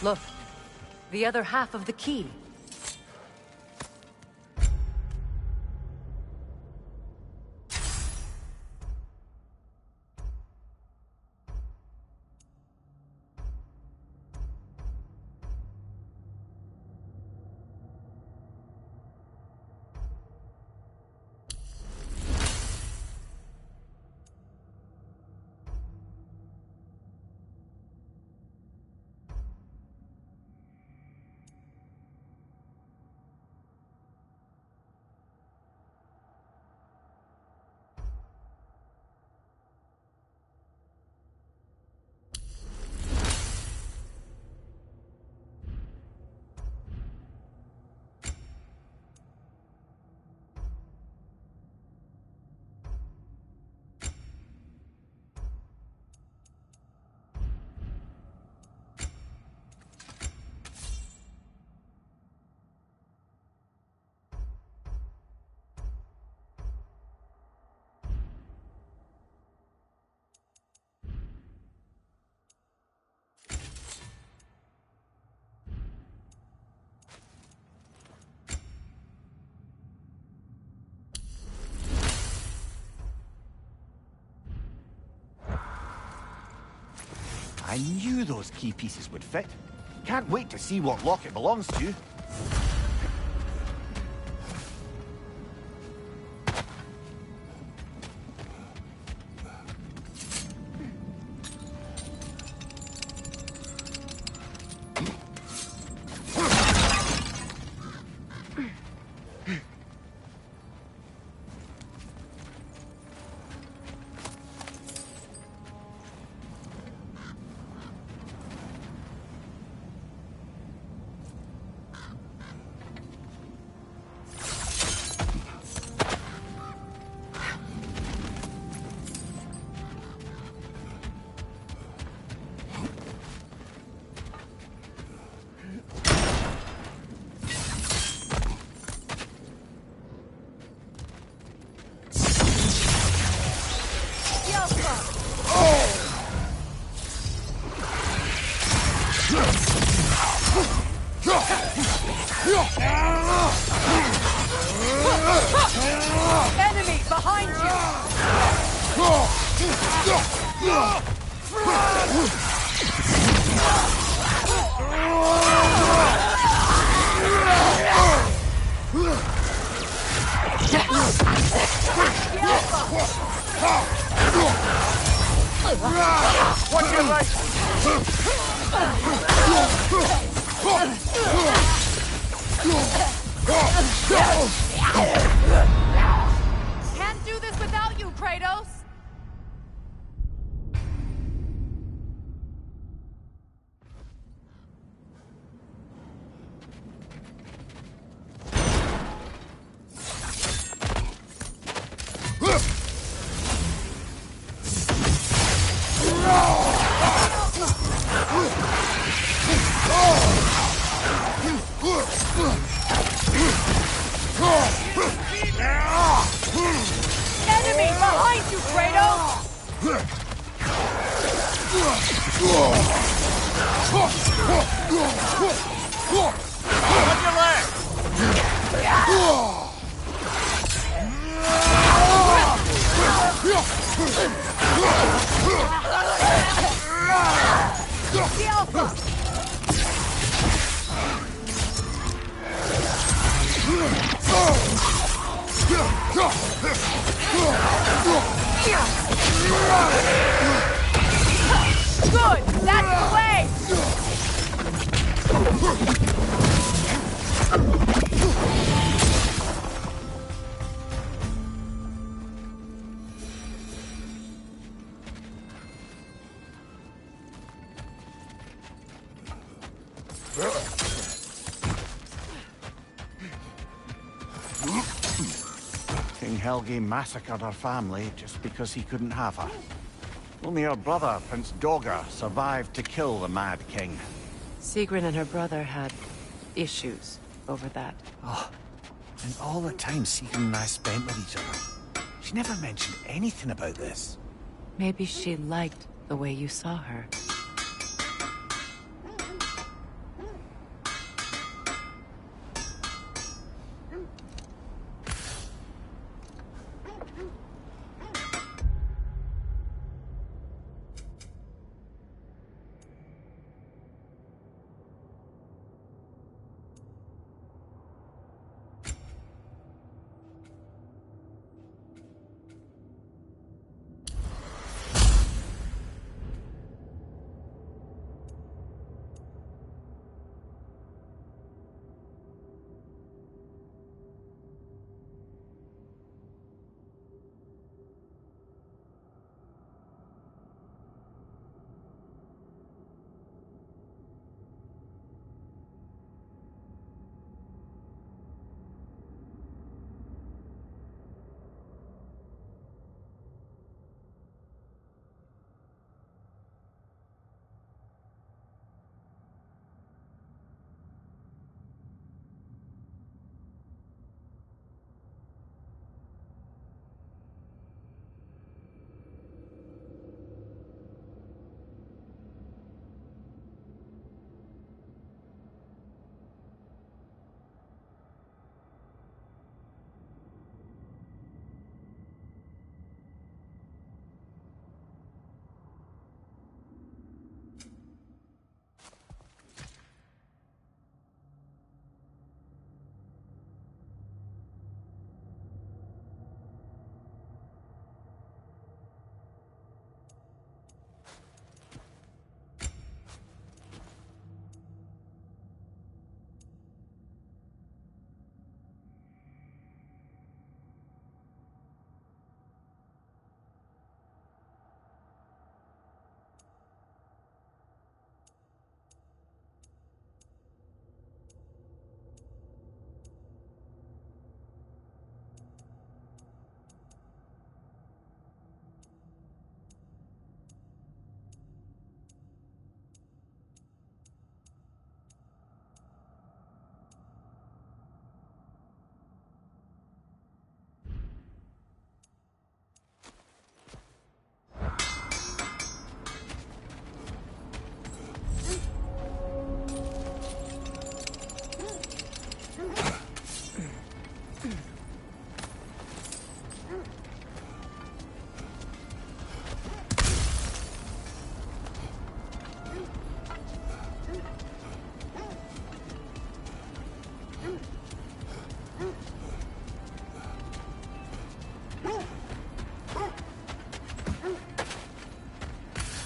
Look, the other half of the key. I knew those key pieces would fit. Can't wait to see what lock it belongs to. Enemy behind Watch your right! Can't do this without you, Kratos! Enemy behind you, Kratos! On your left! The Alpha! Good! That's the way! King Helge massacred her family just because he couldn't have her. Only her brother, Prince Dogger, survived to kill the Mad King. Sigrun and her brother had issues over that. Oh, and all the time Sigrun and I spent with each other, she never mentioned anything about this. Maybe she liked the way you saw her.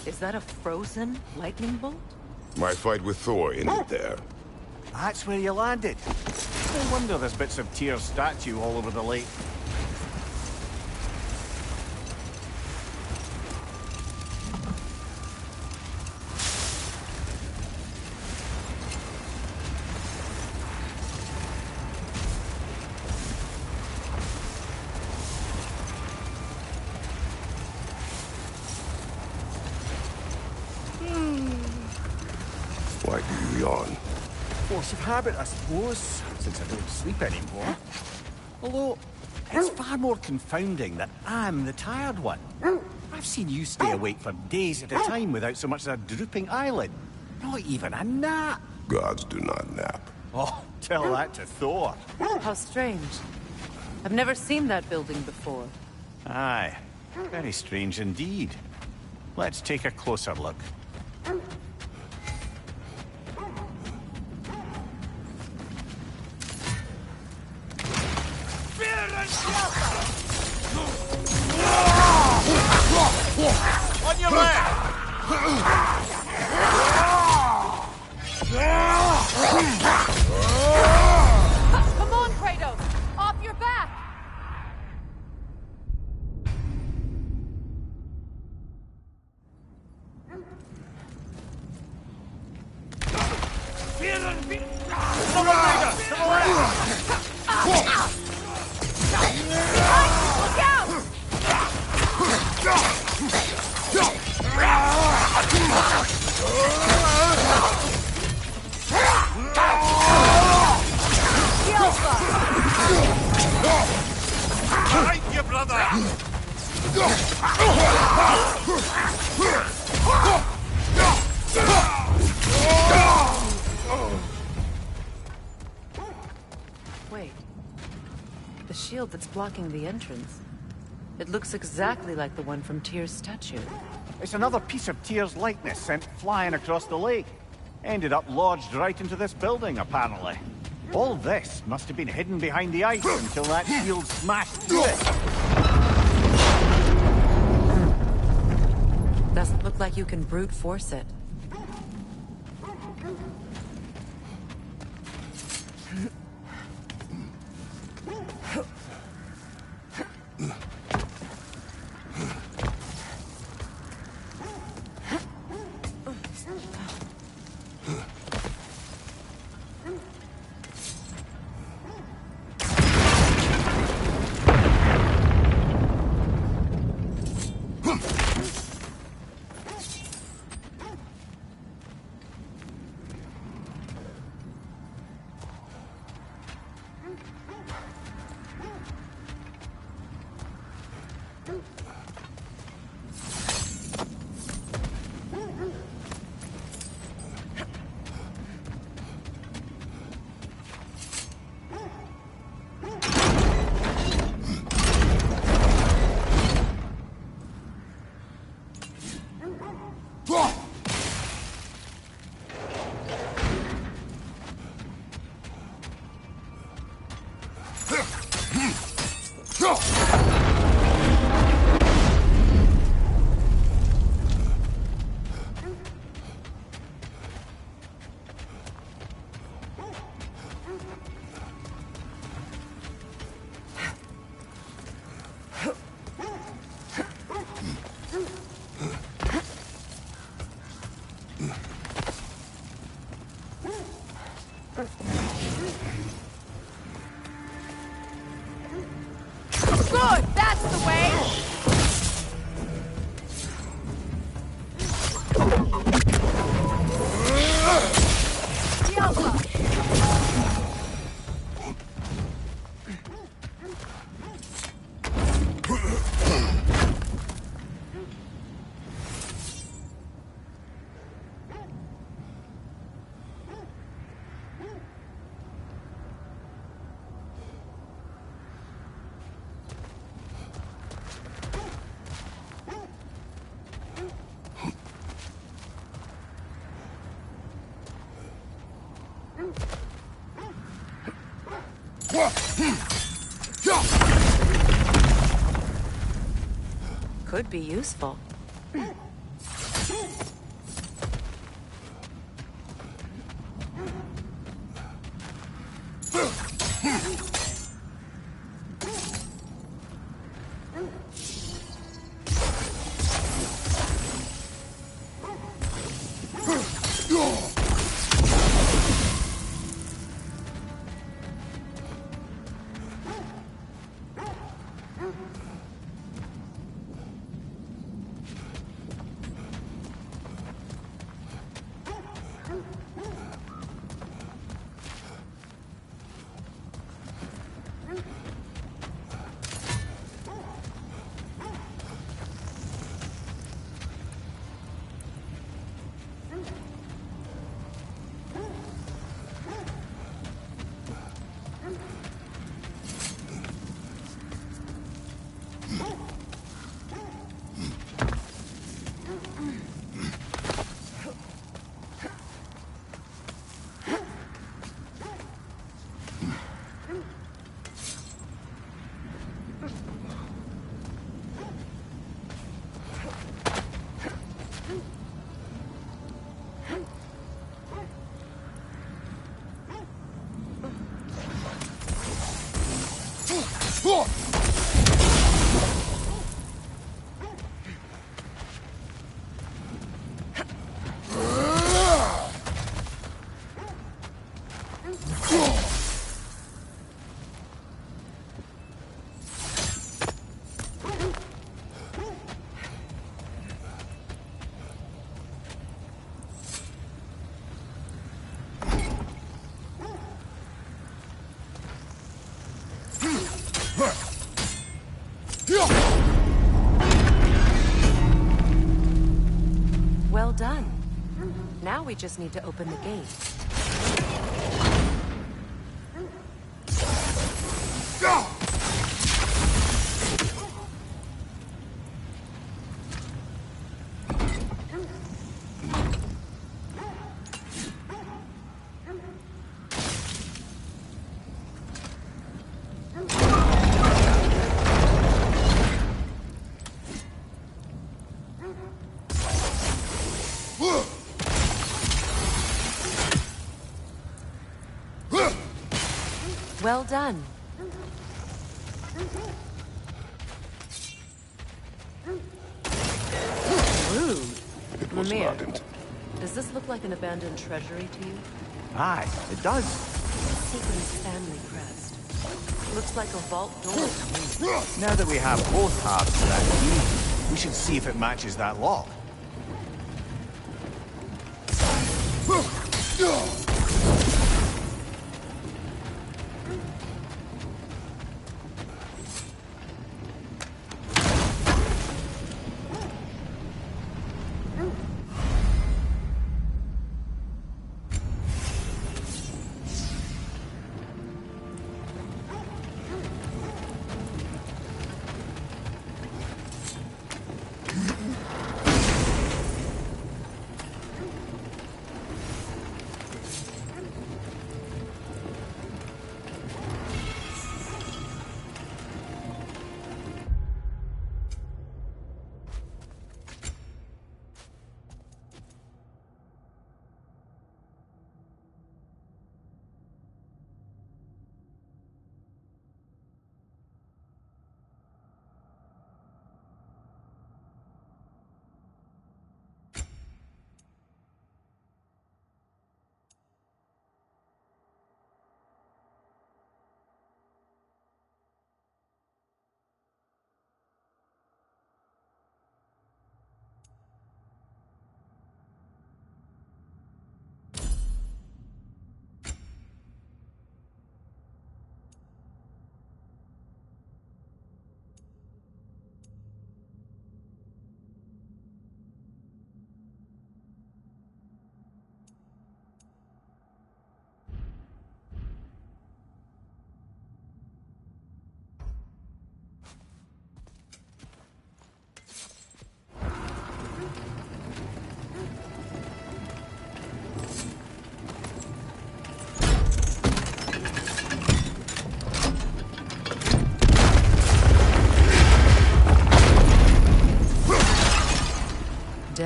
Is that a frozen lightning bolt? My fight with Thor ended there. That's where you landed. No wonder there's bits of Tyr's statue all over the lake. Why do you yawn? Force of habit, I suppose, since I don't sleep anymore. Although, it's far more confounding that I'm the tired one. I've seen you stay awake for days at a time without so much as a drooping eyelid. Not even a nap. Gods do not nap. Oh, tell that to Thor. How strange. I've never seen that building before. Aye, very strange indeed. Let's take a closer look. On your left! Come on, Kratos! Off your back! Look out! Right, you brother! Wait. The shield that's blocking the entrance. It looks exactly like the one from Tyr's statue. It's another piece of Tyr's likeness sent flying across the lake. Ended up lodged right into this building, apparently. All this must have been hidden behind the ice until that shield smashed through it. Doesn't look like you can brute force it. Good! That's the way! Diablo! could be useful. Well done. Now we just need to open the gate. Well done. Rude. It was Mimir, ardent. does this look like an abandoned treasury to you? Aye, it does. Sequin's family crest. Looks like a vault door to me. Now that we have both halves of that key, we should see if it matches that lock.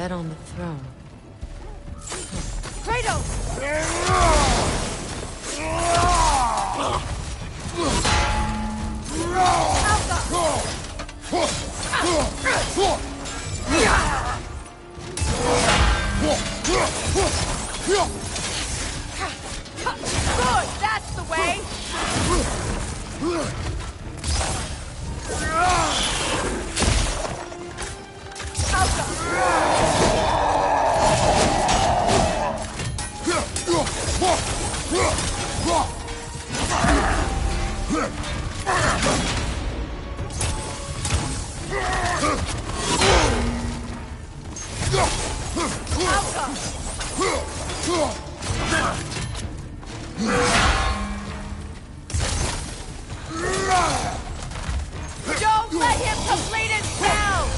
dead on the throne. Kratos! Good, that's the way! Don't let him complete his spell!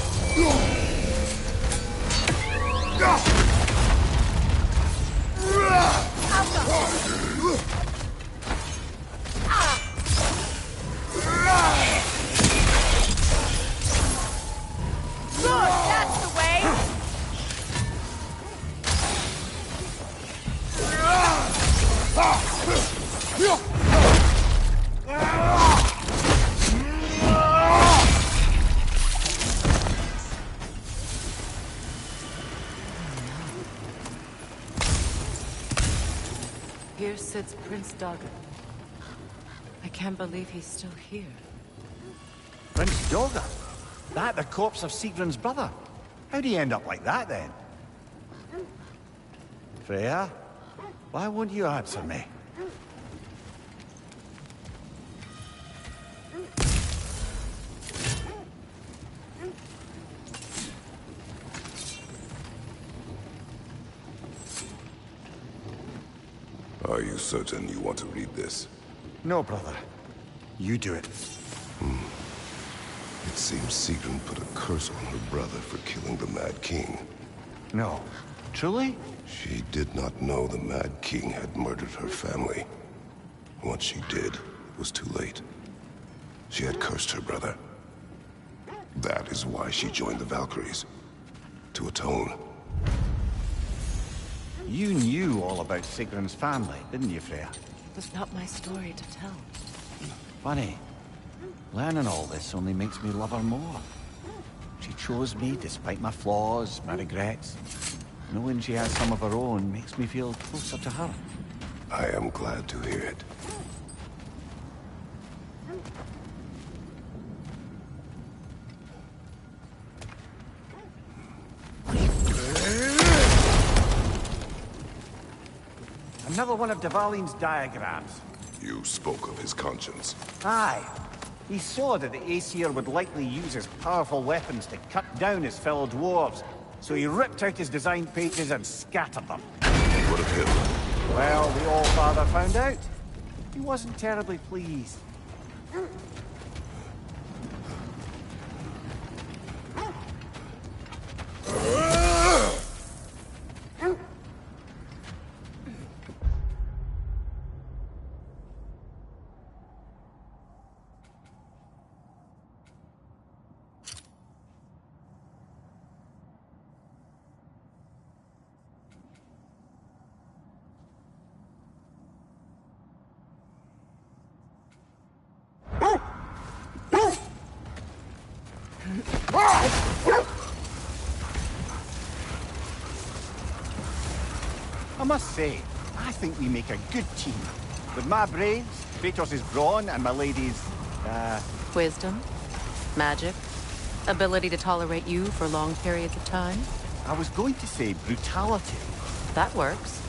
Good, that's the way! Here sits Prince Dagger. I can't believe he's still here. Prince Dagger? That the corpse of Sigrun's brother? How'd he end up like that, then? Freya? Why won't you answer me? Are you certain you want to read this? No, brother. You do it. It seems Sigrun put a curse on her brother for killing the Mad King. No. Truly? She did not know the Mad King had murdered her family. Once she did, it was too late. She had cursed her brother. That is why she joined the Valkyries. To atone. You knew all about Sigrun's family, didn't you, Freya? It was not my story to tell. Funny. Learning all this only makes me love her more. She chose me despite my flaws, my regrets. Knowing she has some of her own makes me feel closer to her. I am glad to hear it. Another one of Dvalin's diagrams. You spoke of his conscience. Aye. He saw that the Aesir would likely use his powerful weapons to cut down his fellow dwarves, so he ripped out his design pages and scattered them. What of him? Well, the All-Father found out. He wasn't terribly pleased. I must say, I think we make a good team. With my brains, Kratos' brawn, and my lady's, Wisdom, magic, ability to tolerate you for long periods of time. I was going to say brutality. That works.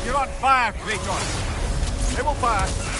You're on fire, Kratos. It will pass.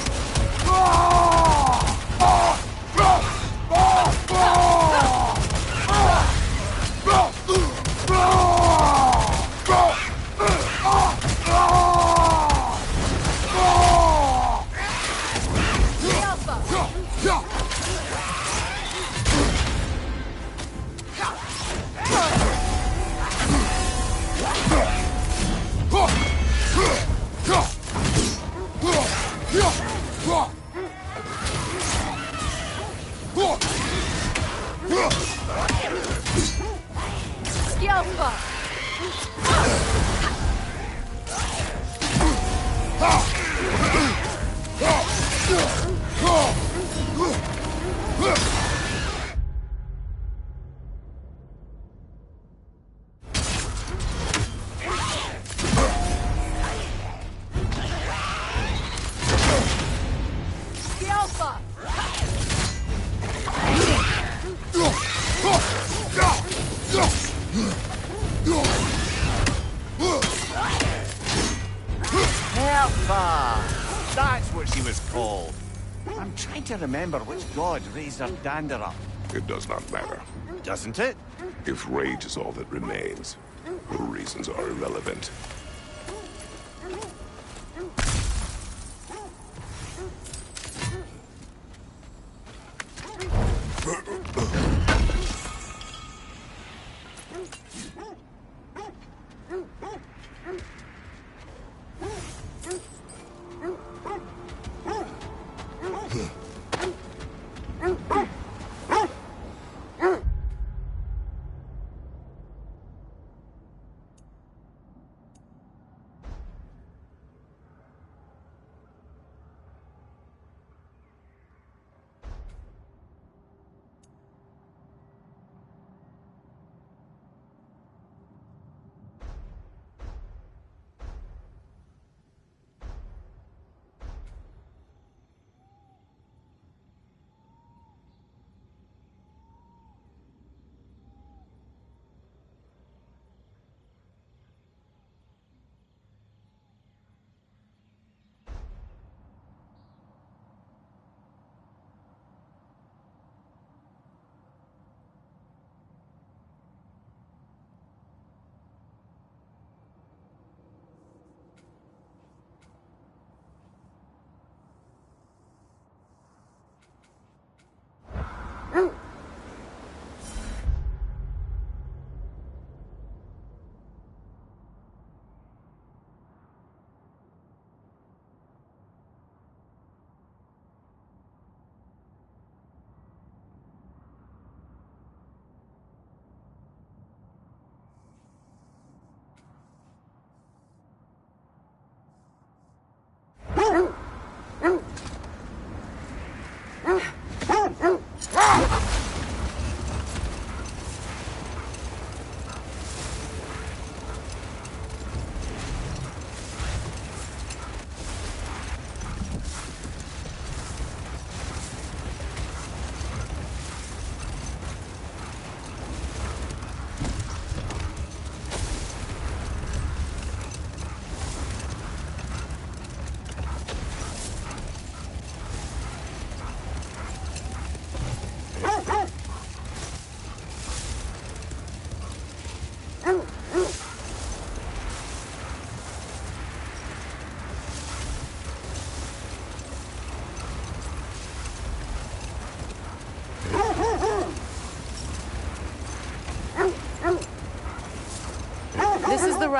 That's what she was called. I'm trying to remember which god raised her dander up. It does not matter. Doesn't it? If rage is all that remains, her reasons are irrelevant.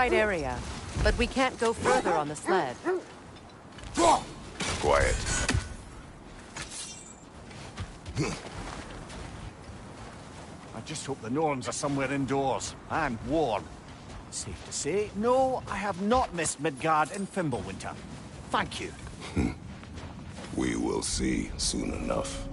right area, but we can't go further on the sled. Quiet. I just hope the Norns are somewhere indoors, and warm. Safe to say, no, I have not missed Midgard and Fimbulwinter. Thank you. We will see soon enough.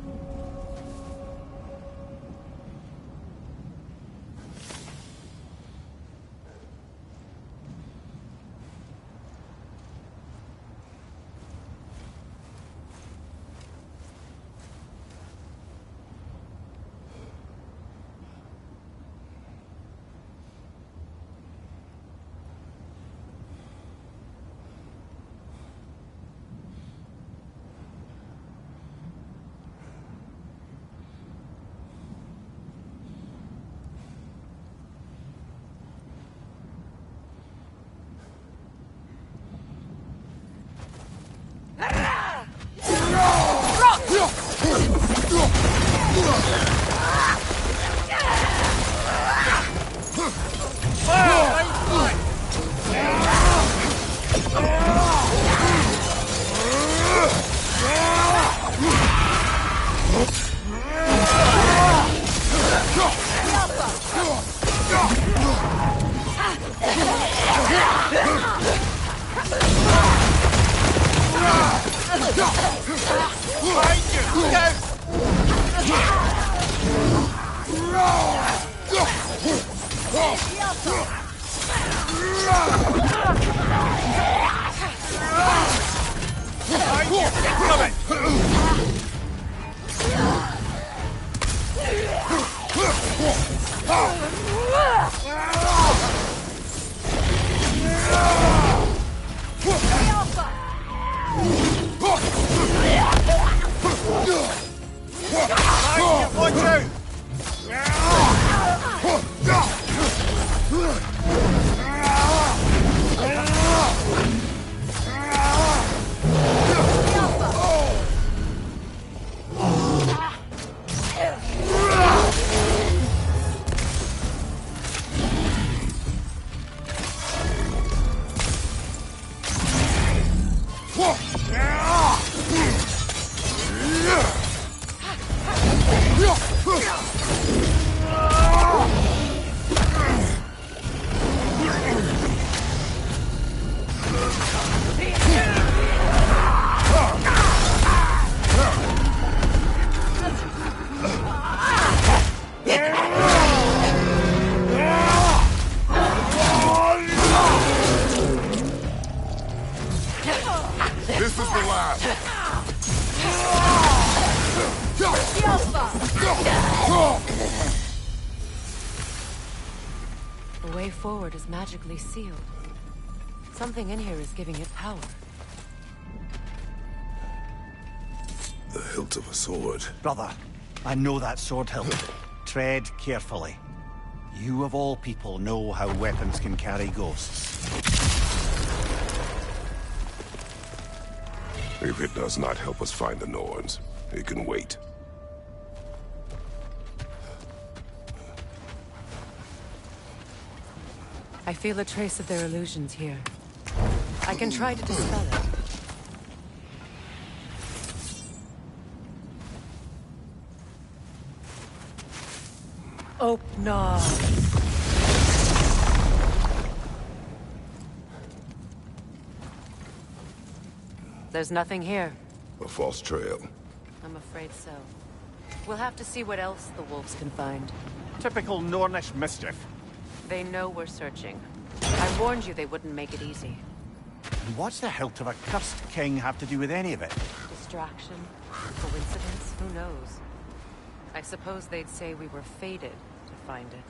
Watch out! This is the last. The way forward is magically sealed. Something in here is giving it power. The hilt of a sword. Brother, I know that sword hilt. Tread carefully. You of all people know how weapons can carry ghosts. If it does not help us find the Norns, it can wait. I feel a trace of their illusions here. I can try to dispel it. Oh, no. There's nothing here. A false trail. I'm afraid so. We'll have to see what else the wolves can find. Typical Nornish mischief. They know we're searching. I warned you they wouldn't make it easy. And what's the hilt of a cursed king have to do with any of it? Distraction? Coincidence? Who knows? I suppose they'd say we were fated to find it.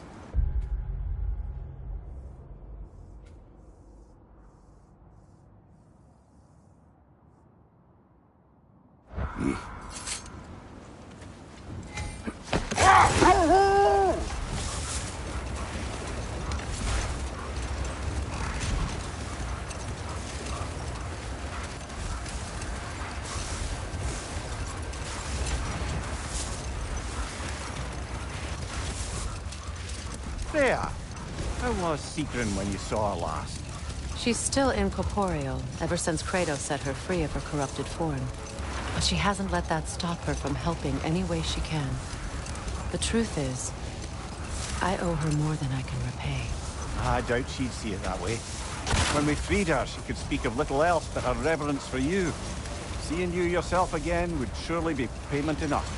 There. How was Sigrun when you saw her last? She's still incorporeal, ever since Kratos set her free of her corrupted form. But she hasn't let that stop her from helping any way she can. The truth is, I owe her more than I can repay. I doubt she'd see it that way. When we freed her, she could speak of little else but her reverence for you. Seeing you yourself again would surely be payment enough.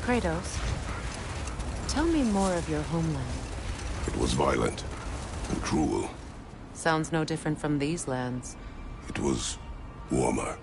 Kratos, tell me more of your homeland. It was violent and cruel. Sounds no different from these lands. It was warmer.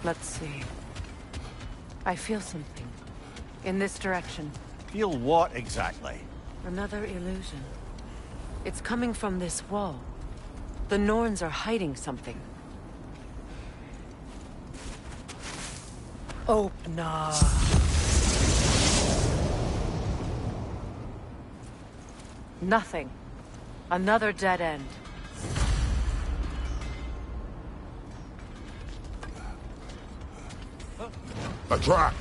Let's see. I feel something. In this direction. Feel what exactly? Another illusion. It's coming from this wall. The Norns are hiding something. Opener. Nothing. Another dead end. A trap!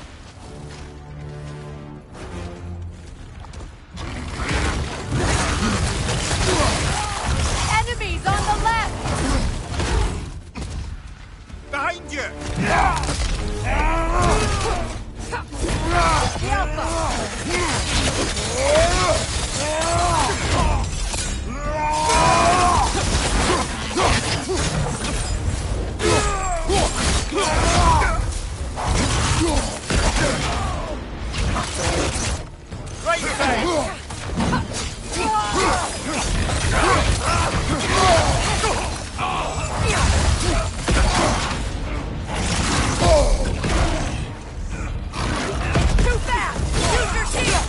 Enemies on the left! Behind you! Right side! Too fast! Use your teeth!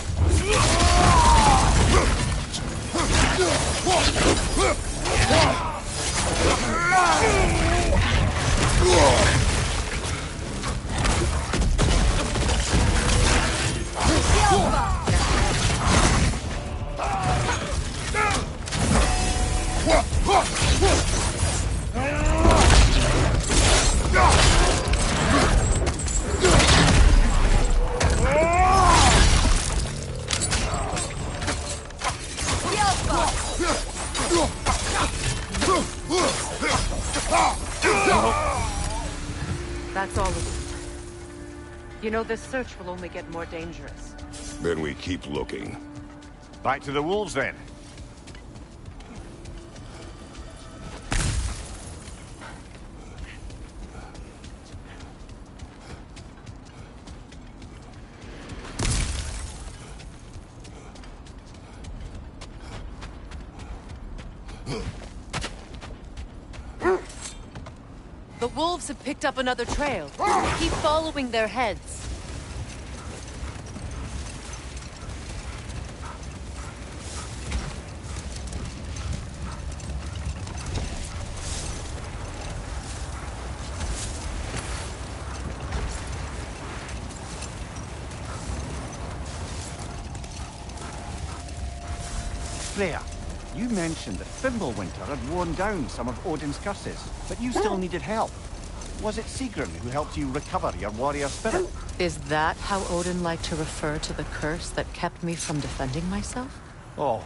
That's all of it. You know, this search will only get more dangerous. Then we keep looking. Back to the wolves, then. The wolves have picked up another trail. Keep following their heads. Freya, you mentioned that Fimbulwinter had worn down some of Odin's curses, but you still needed help. Was it Sigrun who helped you recover your warrior spirit? Is that how Odin liked to refer to the curse that kept me from defending myself? Oh,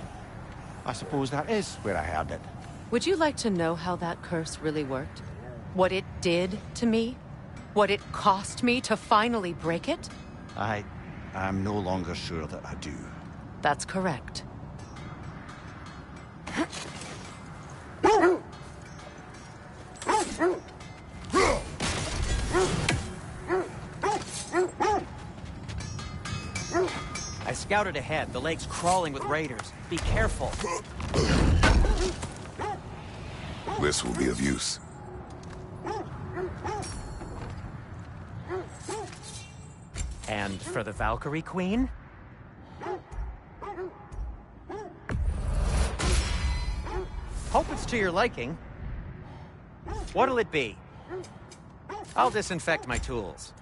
I suppose that is where I heard it. Would you like to know how that curse really worked? What it did to me? What it cost me to finally break it? I'm no longer sure that I do. That's correct. I scouted ahead. The lake's crawling with raiders. Be careful. This will be of use. And for the Valkyrie Queen? Hope it's to your liking. What'll it be? I'll disinfect my tools.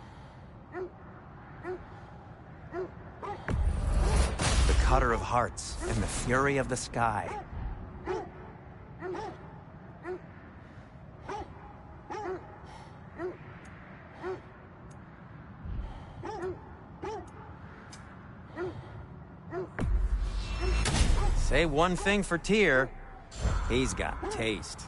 The Cutter of Hearts and the Fury of the Sky. Say one thing for Tyr, he's got taste.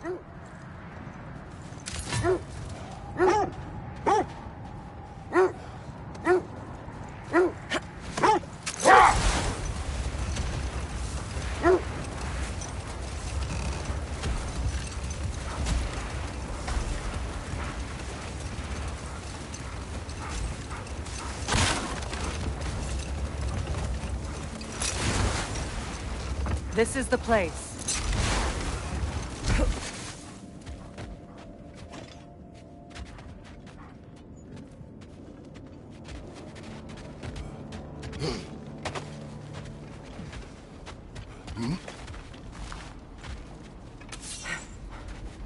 This is the place.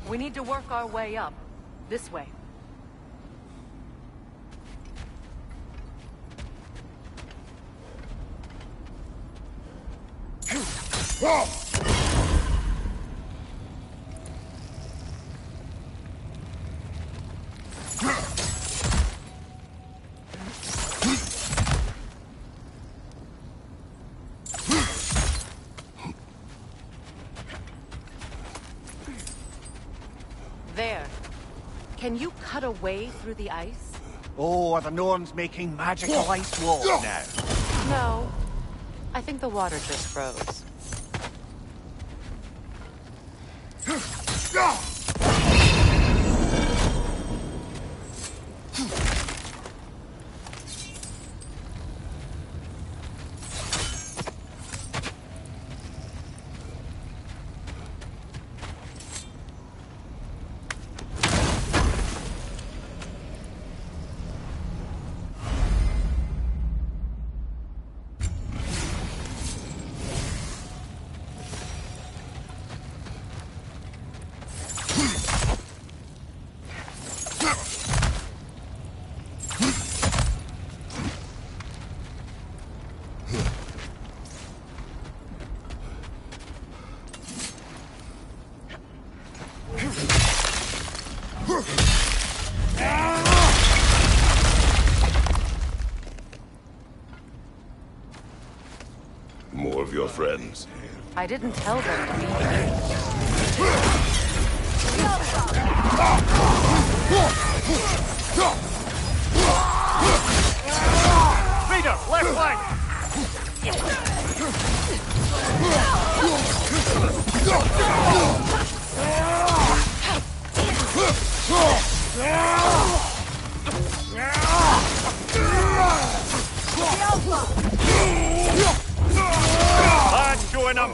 We need to work our way up. This way. There. Can you cut a way through the ice? Oh, are the Norns making magical ice walls now? No. I think the water just froze. More of your friends. I didn't tell them to be here. Leader, left flank! Lads, join them!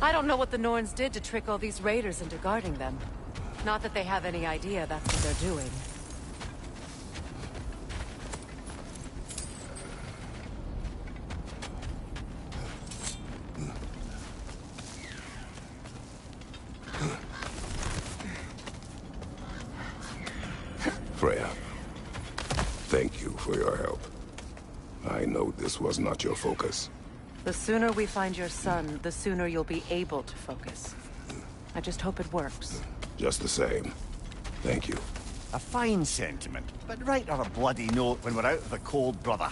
I don't know what the Norns did to trick all these raiders into guarding them. Not that they have any idea that's what they're doing. Freya, thank you for your help. I know this was not your focus. The sooner we find your son, the sooner you'll be able to focus. I just hope it works. Just the same. Thank you. A fine sentiment, but write her a bloody note when we're out of the cold, brother.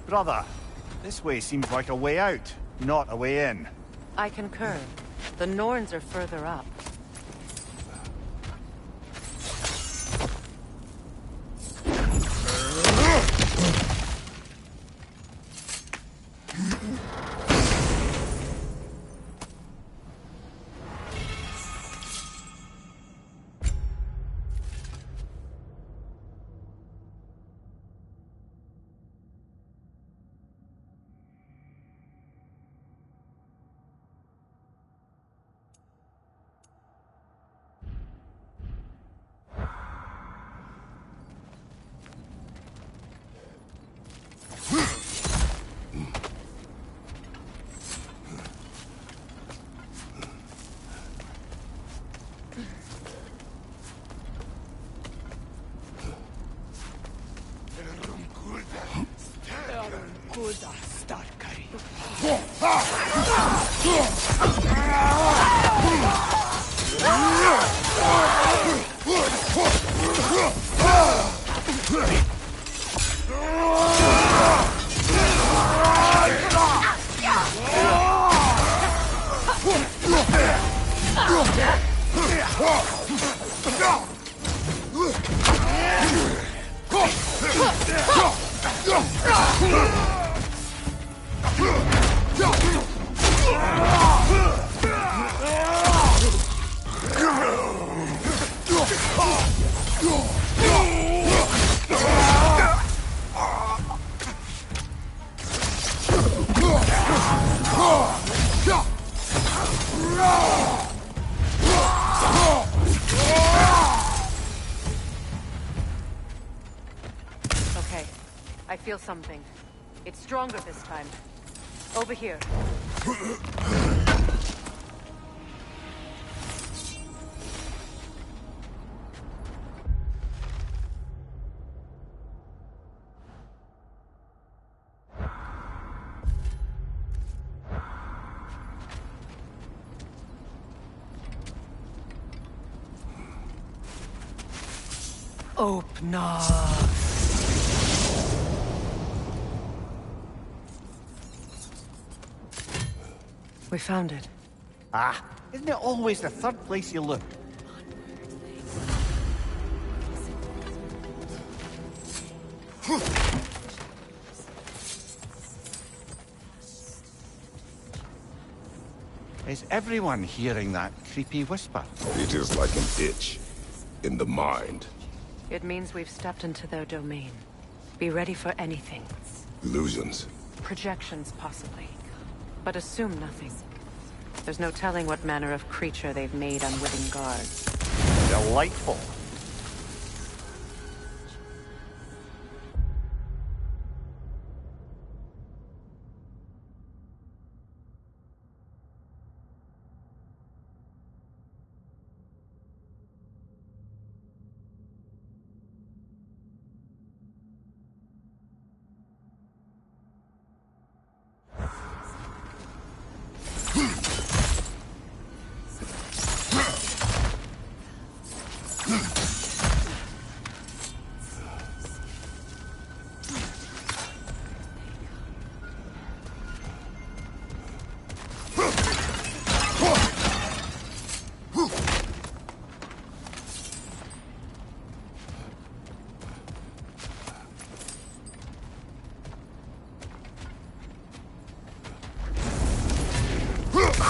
Brother, this way seems like a way out, not a way in. I concur. The Norns are further up. Okay, I feel something. It's stronger this time. Over here. Opna. We found it. Ah, isn't it always the third place you look? Is everyone hearing that creepy whisper? It is like an itch in the mind. It means we've stepped into their domain. Be ready for anything. Illusions. Projections, possibly. But assume nothing. There's no telling what manner of creature they've made unwitting guards. Delightful.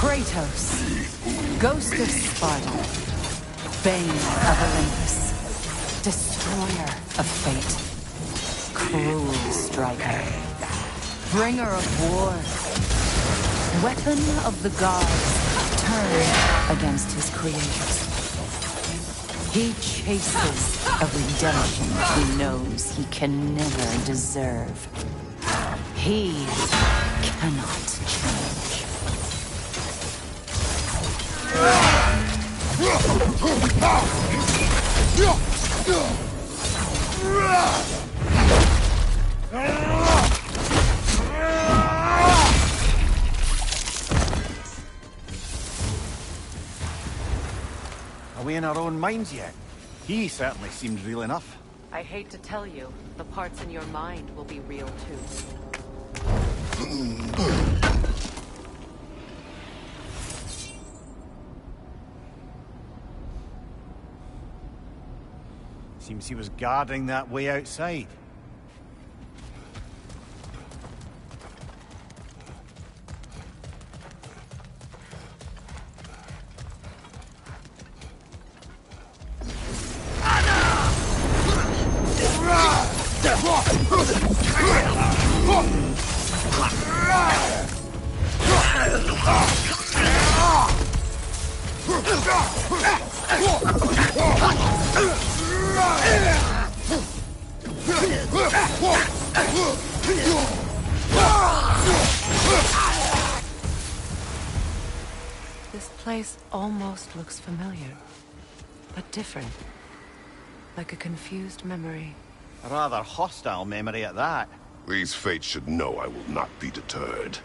Kratos, Ghost of Sparta, Bane of Olympus, Destroyer of Fate, Cruel Striker, Bringer of War, Weapon of the Gods, turned against his creators. He chases a redemption he knows he can never deserve. He cannot change. Are we in our own minds yet? He certainly seemed real enough. I hate to tell you, the parts in your mind will be real too. Seems he was guarding that way outside. This place almost looks familiar, but different. Like a confused memory. A rather hostile memory at that. These fates should know I will not be deterred.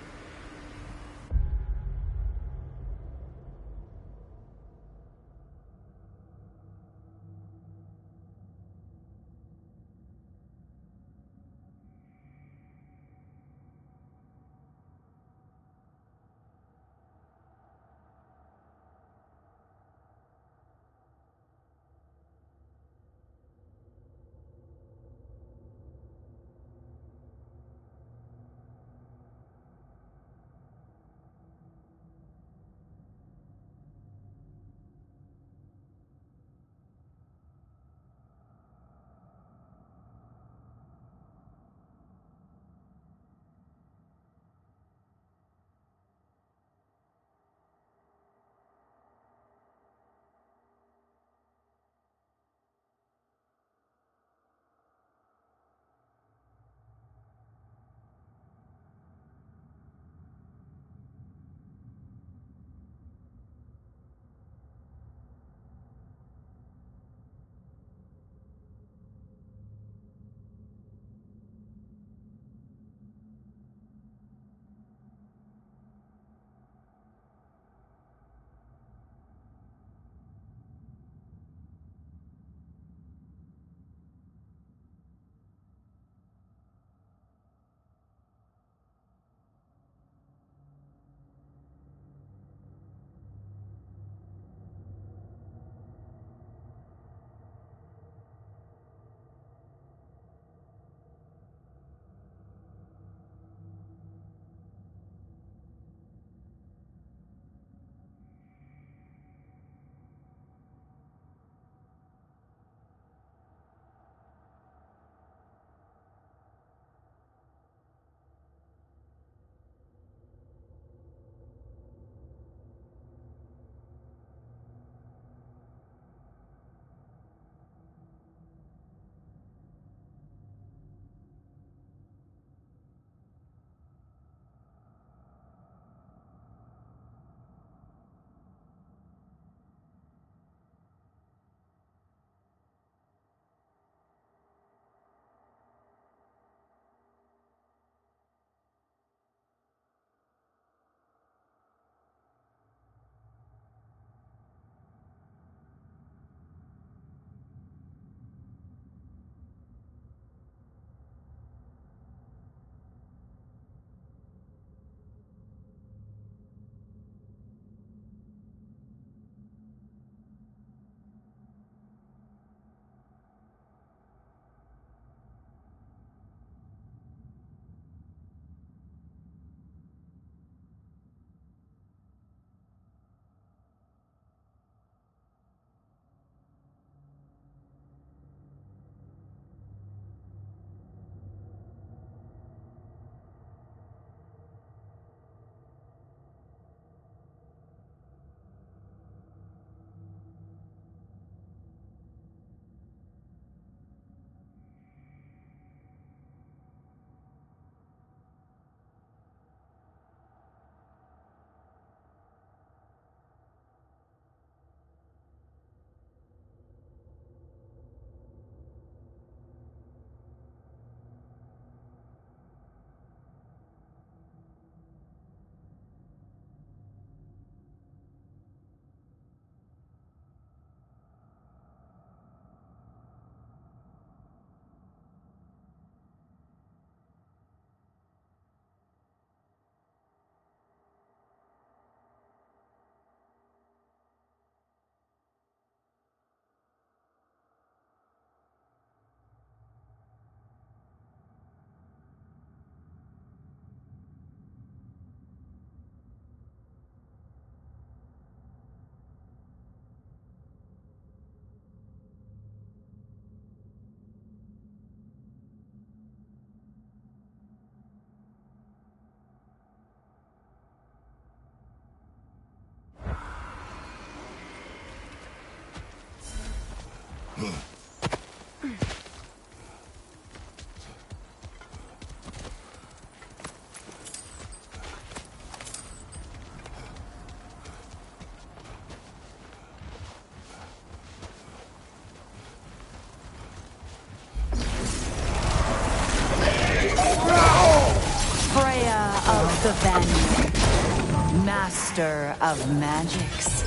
the Vanir, master of magics,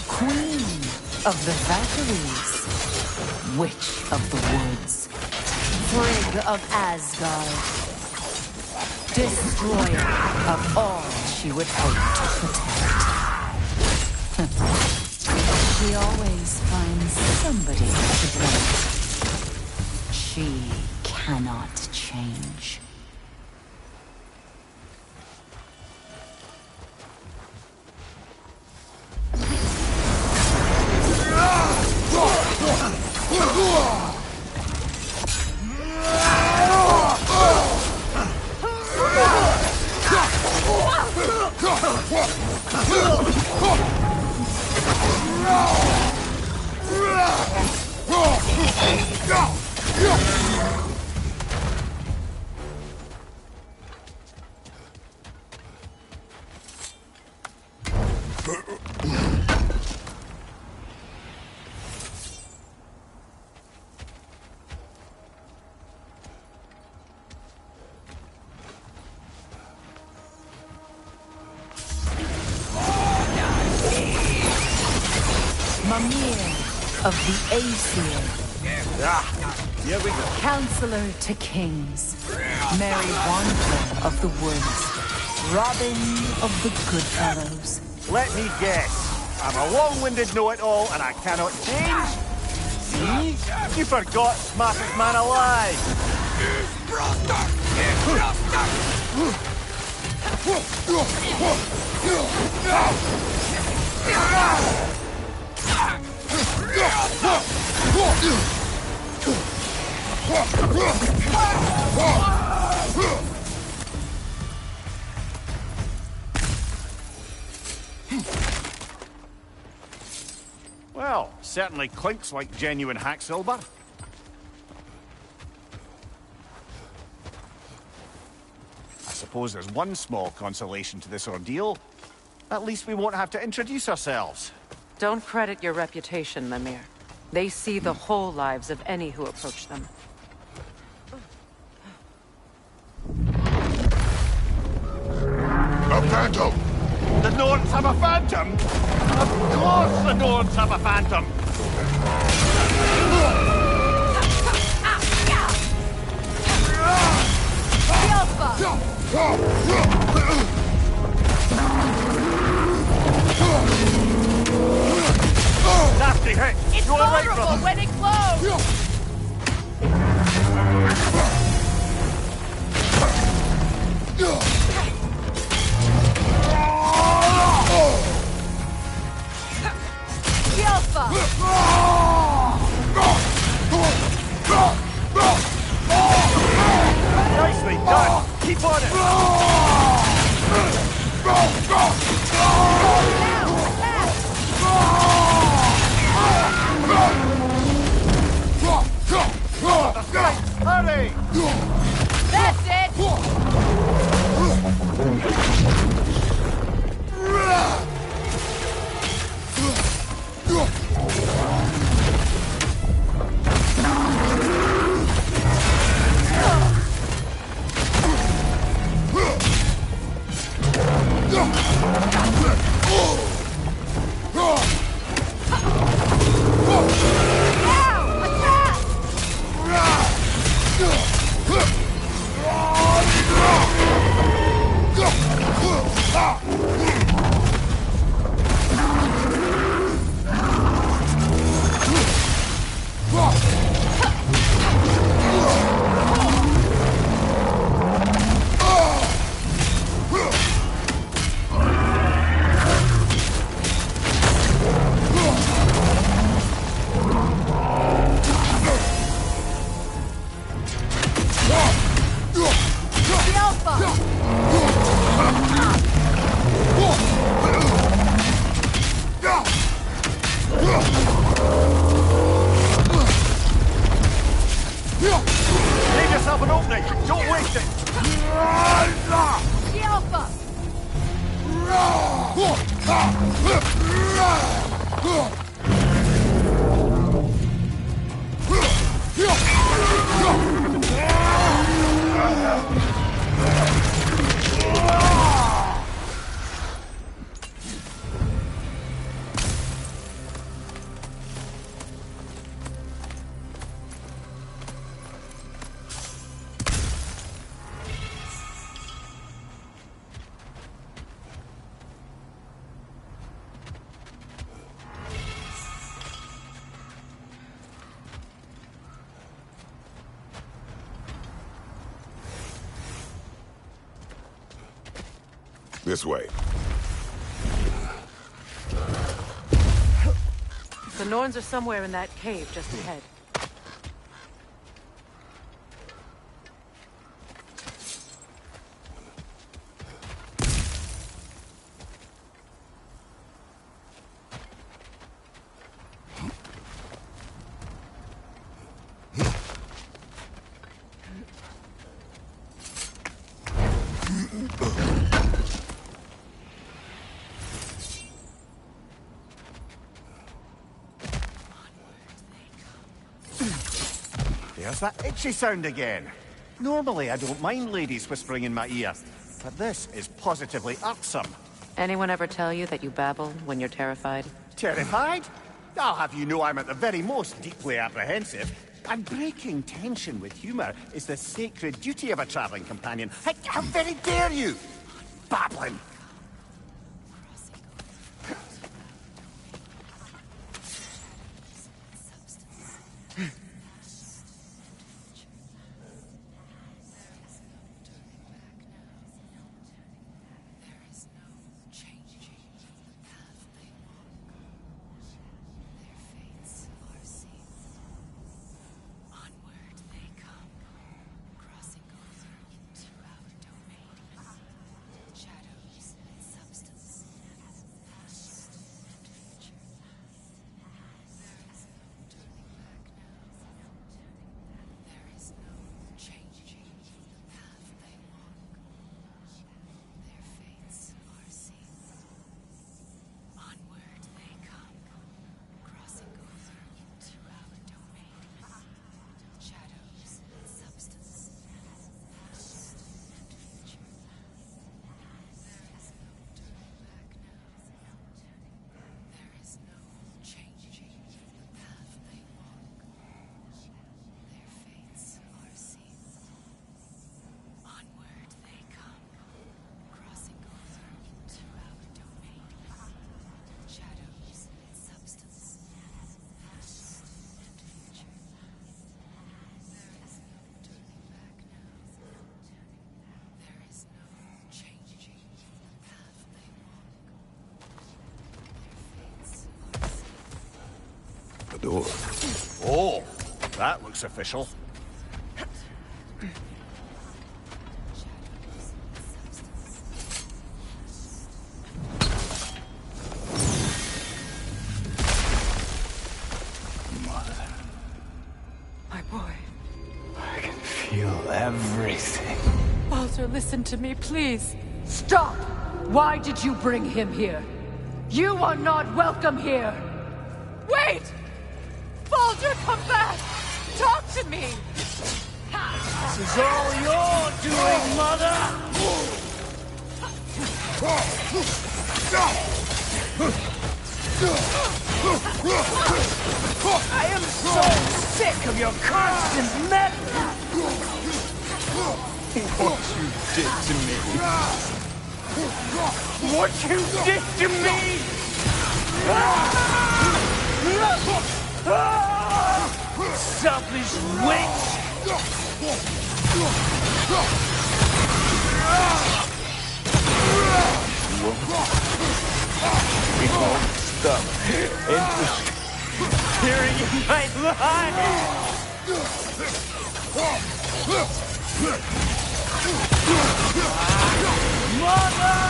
queen of the Valkyries, witch of the woods, Frigg of Asgard, destroyer of all she would hope to protect. She always finds somebody to blame. She cannot change. Mimir of the Aesir. Here we go. Counselor to kings. Mary Wanter of the woods. Robin of the Goodfellows. Let me guess. I'm a long-winded know-it-all and I cannot change? See? You forgot smartest man alive. Well, certainly clinks like genuine hack silver. I suppose there's one small consolation to this ordeal. At least we won't have to introduce ourselves. Don't credit your reputation, Mimir. They see the whole lives of any who approach them. A phantom! The Norns have a phantom? Of course the Norns have a phantom! Nasty hit! It's You all right, vulnerable brother? when it glows! Nicely done! Keep on it! Hurry! That's it! Leave yourself an opening! Don't waste it! The Alpha! This way. The Norns are somewhere in that cave just ahead. There's that itchy sound again. Normally I don't mind ladies whispering in my ear, but this is positively irksome. Anyone ever tell you that you babble when you're terrified? Terrified? I'll have you know I'm at the very most deeply apprehensive. And breaking tension with humor is the sacred duty of a traveling companion. How very dare you! Babbling! The door. Oh, that looks official. My boy. I can feel everything. Baldur, listen to me, please. Stop! Why did you bring him here? You are not welcome here! Wait! Baldur, come back! Talk to me! This is all you're doing, Mother! I am so sick of your constant meddling! What you did to me! What you did to me! Selfish witch! You won't stop interfering in my life! Mother!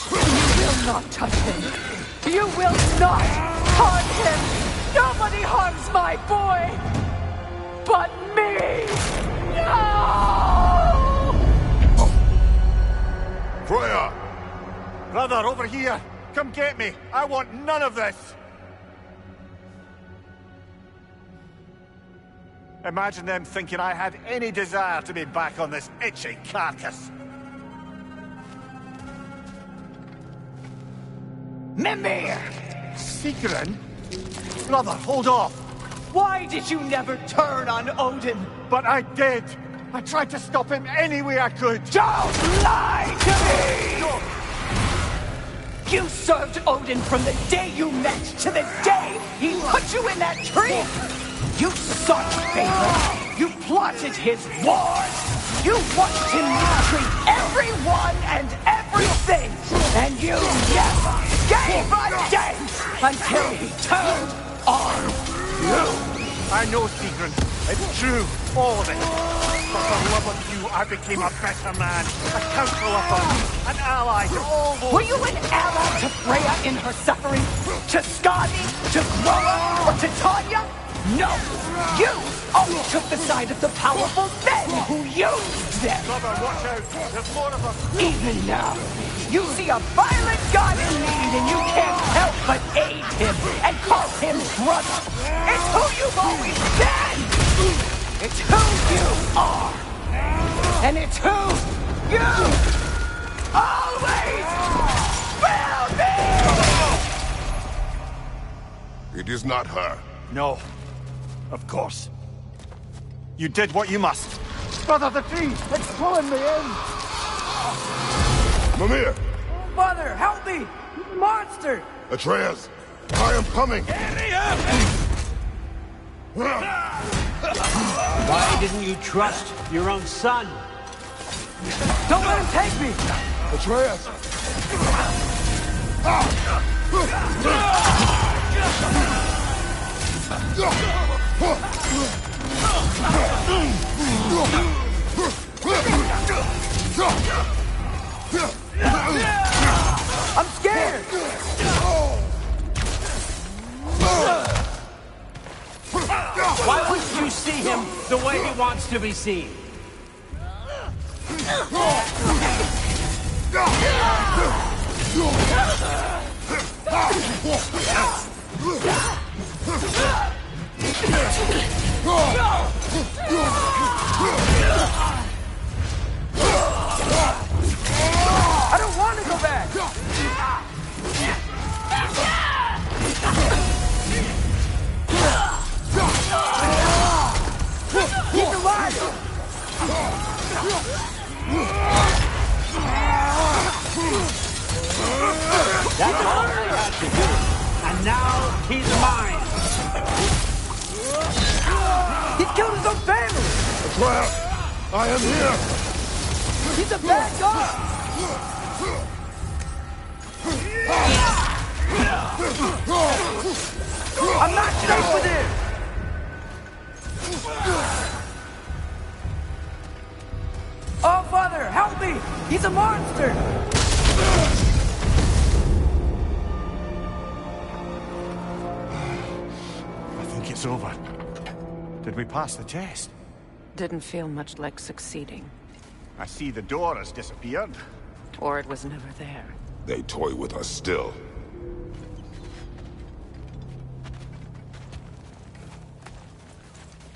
You will not touch him! You will not harm him! Nobody harms my boy! But me! No! Freya! Brother, over here! Come get me! I want none of this! Imagine them thinking I had any desire to be back on this itchy carcass. Mimir! Sigrun? Brother, hold off! Why did you never turn on Odin? But I did! I tried to stop him any way I could! Don't lie to me! You served Odin from the day you met to the day he put you in that tree! You sought favor! You plotted wanted his wars! You watched him treat everyone and everything! And you never gave a dent until he turned on you! I know, Sigrun. It's true, all of it. But for love of you, I became a better man, a counselor for you, an ally to all those... Were you an ally to Freya in her suffering? To Skadi? To Groa? Or to Tanya? No! You only took the side of the powerful men who used them! Brother, watch out. There's more of them. Even now, you see a violent god in need and you can't help but aid him and call him brother! It's who you've always been! It's who you are! And it's who you always will be! It is not her. No. Of course. You did what you must. Brother, the tree! It's pulling me in! Mimir! Mother, help me! Monster! Atreus! I am coming! Why didn't you trust your own son? Don't let him take me! Atreus! I'm scared! Why wouldn't you see him the way he wants to be seen? I don't want to go back! He's alive! That's all he had to do. And now he's mine. He killed his own family! Atreus! I am here! He's a bad guy! I'm not safe with him! Oh, Father, help me! He's a monster! I think it's over. Did we pass the test? Didn't feel much like succeeding. I see the door has disappeared. Or it was never there. They toy with us still.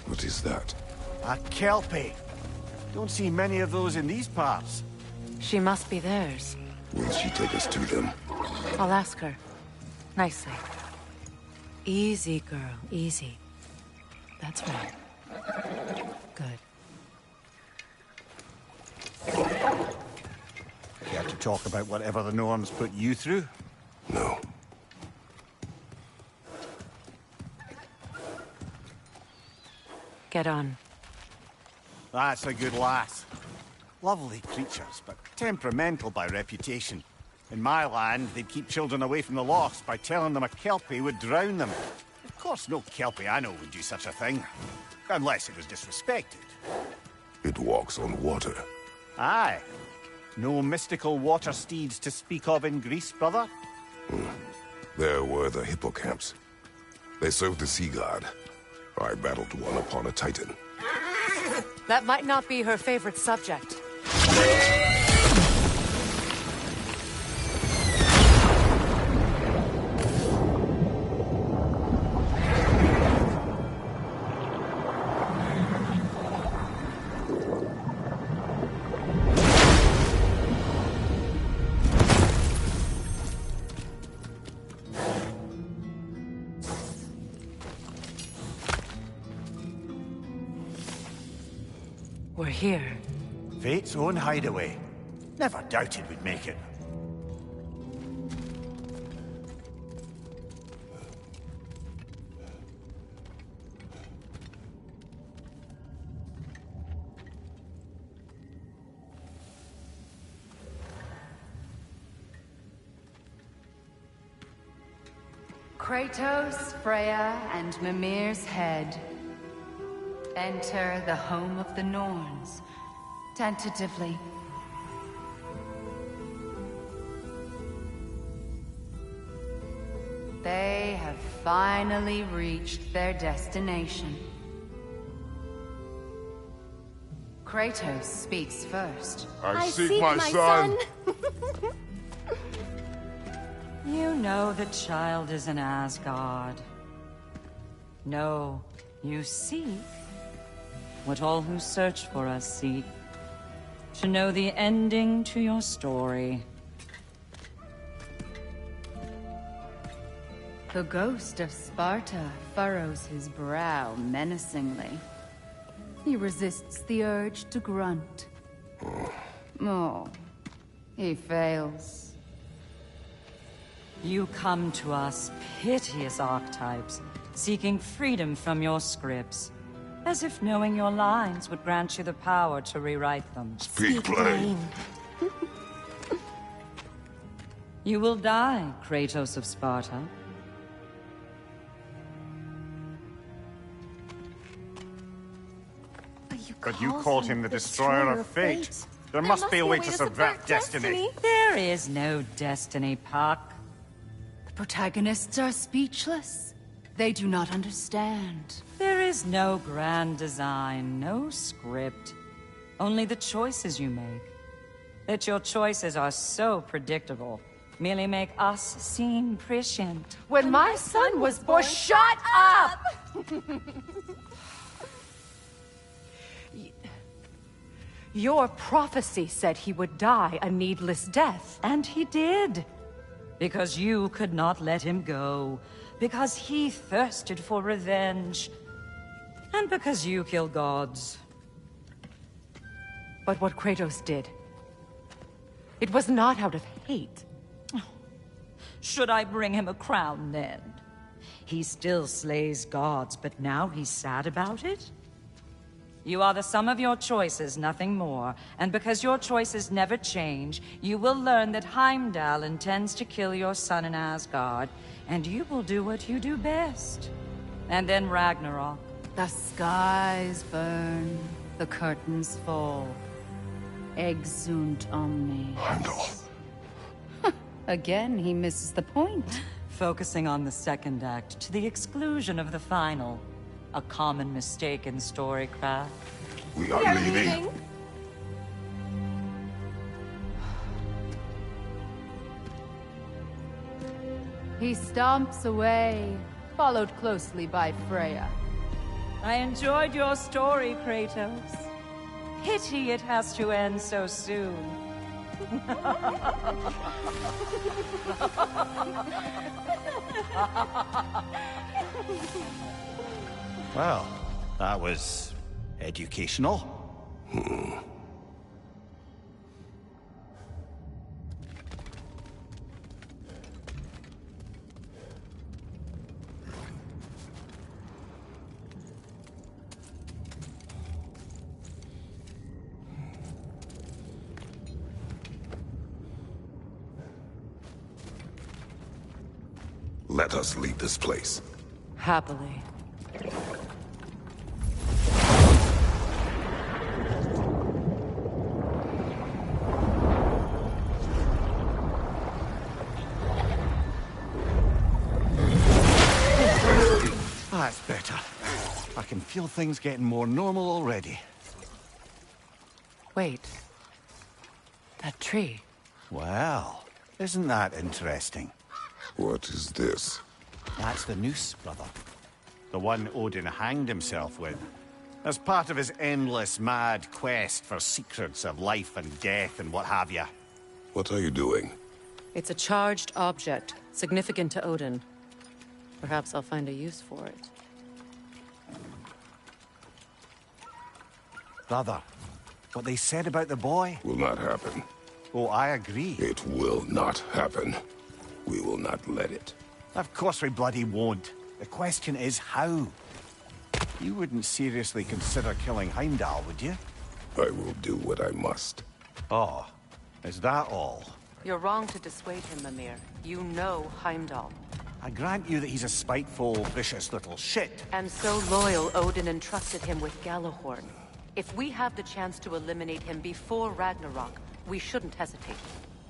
What is that? A Kelpie. Don't see many of those in these parts. She must be theirs. Will she take us to them? I'll ask her. Nicely. Easy, girl. Easy. That's right. Good. Care to talk about whatever the Norns put you through? No. Get on. That's a good lass. Lovely creatures, but temperamental by reputation. In my land, they'd keep children away from the lochs by telling them a Kelpie would drown them. Of course, no Kelpie I know would do such a thing. Unless it was disrespected. It walks on water. Aye. No mystical water steeds to speak of in Greece, brother? There were the hippocamps. They served the sea god. I battled one upon a titan. That might not be her favorite subject. We're here. Fate's own hideaway. Never doubted we'd make it. Kratos, Freya, and Mimir's head. Enter the home of the Norns. Tentatively. They have finally reached their destination. Kratos speaks first. I seek my son. You know the child is in Asgard. No, you seek what all who search for us seek. To know the ending to your story. The ghost of Sparta furrows his brow menacingly. He resists the urge to grunt. Oh, he fails. You come to us, piteous archetypes, seeking freedom from your scripts. As if knowing your lines would grant you the power to rewrite them. Speak plain. You will die, Kratos of Sparta. But you called him the Destroyer of Fate. There must be a way to subvert destiny. There is no destiny, Puck. The protagonists are speechless. They do not understand. There is no grand design, no script. Only the choices you make. That your choices are so predictable merely make us seem prescient. When my son was born, shut up! Your prophecy said he would die a needless death. And he did. Because you could not let him go. Because he thirsted for revenge. And because you kill gods. But what Kratos did, it was not out of hate. Should I bring him a crown then? He still slays gods, but now he's sad about it? You are the sum of your choices, nothing more. And because your choices never change, you will learn that Heimdall intends to kill your son in Asgard, and you will do what you do best. And then Ragnarok. The skies burn, the curtains fall. Exunt omnes. Heimdall. Again, he misses the point. Focusing on the second act to the exclusion of the final. A common mistake in storycraft. We are leaving. He stomps away, followed closely by Freya. I enjoyed your story, Kratos. Pity it has to end so soon. Well, that was educational. Let us leave this place. Happily. That's better. I can feel things getting more normal already. Wait. That tree. Well, isn't that interesting? What is this? That's the noose, brother. The one Odin hanged himself with. As part of his endless, mad quest for secrets of life and death and what have you. What are you doing? It's a charged object, significant to Odin. Perhaps I'll find a use for it. Brother, what they said about the boy? Will not happen. Oh, I agree. It will not happen. We will not let it. Of course we bloody won't. The question is how. You wouldn't seriously consider killing Heimdall, would you? I will do what I must. Oh, is that all? You're wrong to dissuade him, Mimir. You know Heimdall. I grant you that he's a spiteful, vicious little shit. And so loyal, Odin entrusted him with Gjallarhorn. If we have the chance to eliminate him before Ragnarok, we shouldn't hesitate.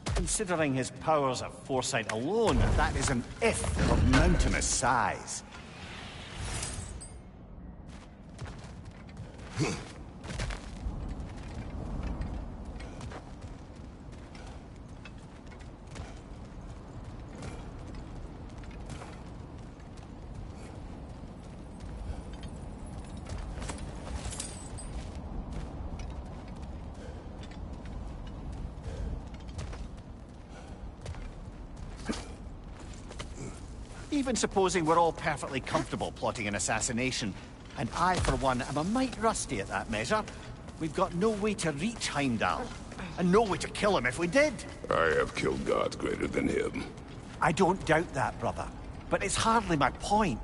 Considering his powers of foresight alone, that is an if of mountainous size. Even supposing we're all perfectly comfortable plotting an assassination, and I, for one, am a mite rusty at that measure, we've got no way to reach Heimdall, and no way to kill him if we did. I have killed gods greater than him. I don't doubt that, brother, but it's hardly my point.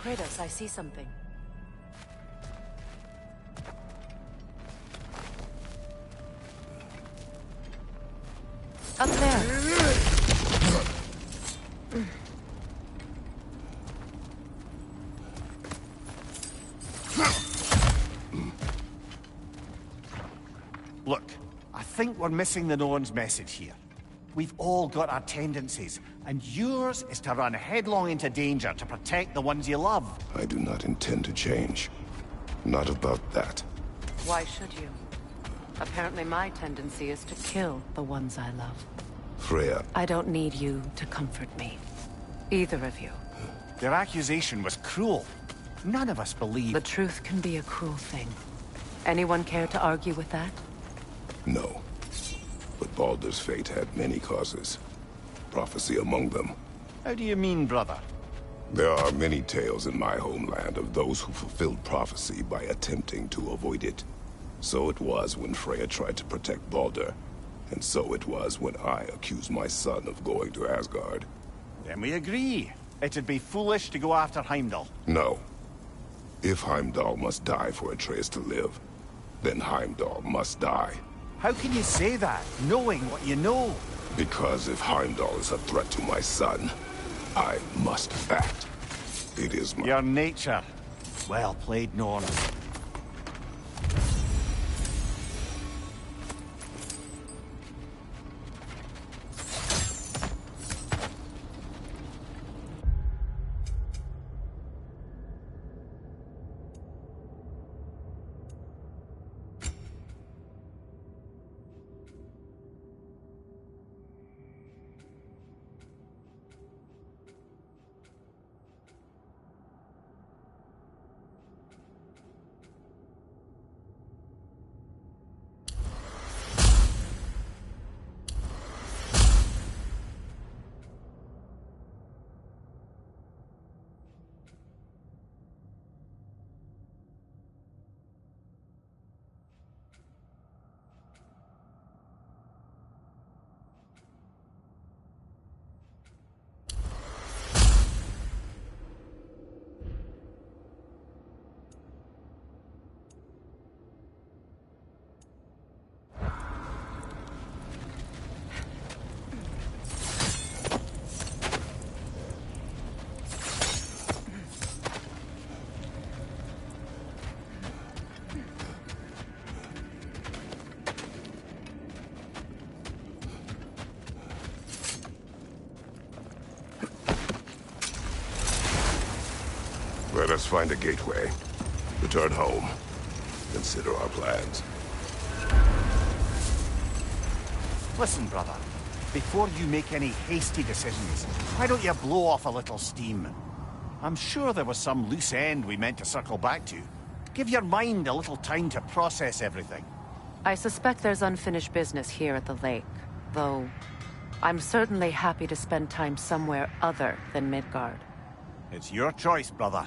Kratos, I see something. Up there. Look, I think we're missing the Norn's message here. We've all got our tendencies, and yours is to run headlong into danger to protect the ones you love. I do not intend to change. Not about that. Why should you? Apparently my tendency is to kill the ones I love. Freya. I don't need you to comfort me. Either of you. Their accusation was cruel. None of us believe... The truth can be a cruel thing. Anyone care to argue with that? No. But Baldur's fate had many causes. Prophecy among them. How do you mean, brother? There are many tales in my homeland of those who fulfilled prophecy by attempting to avoid it. So it was when Freya tried to protect Baldur. And so it was when I accused my son of going to Asgard. Then we agree. It'd be foolish to go after Heimdall. No. If Heimdall must die for Atreus to live, then Heimdall must die. How can you say that, knowing what you know? Because if Heimdall is a threat to my son, I must act. It is my... Your nature. Well played, Norn. Let us find a gateway. Return home. Consider our plans. Listen, brother. Before you make any hasty decisions, why don't you blow off a little steam? I'm sure there was some loose end we meant to circle back to. Give your mind a little time to process everything. I suspect there's unfinished business here at the lake, though I'm certainly happy to spend time somewhere other than Midgard. It's your choice, brother.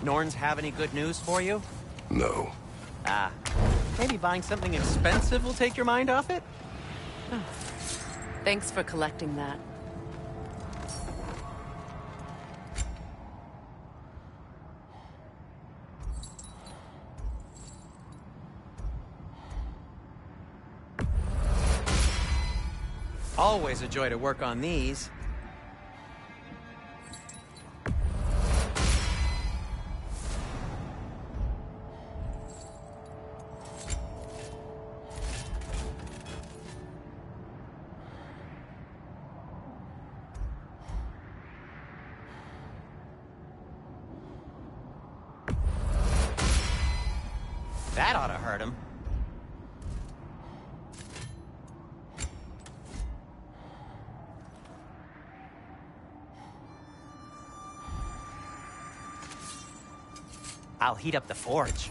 Norns have any good news for you? No. Ah, maybe buying something expensive will take your mind off it? Thanks for collecting that. Always a joy to work on these. That ought to hurt him. I'll heat up the forge.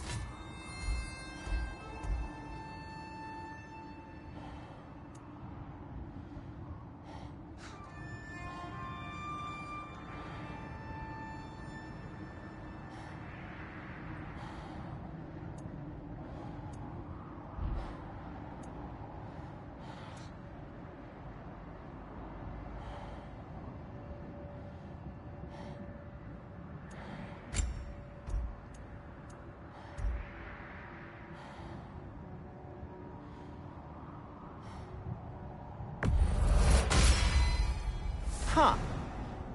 Huh.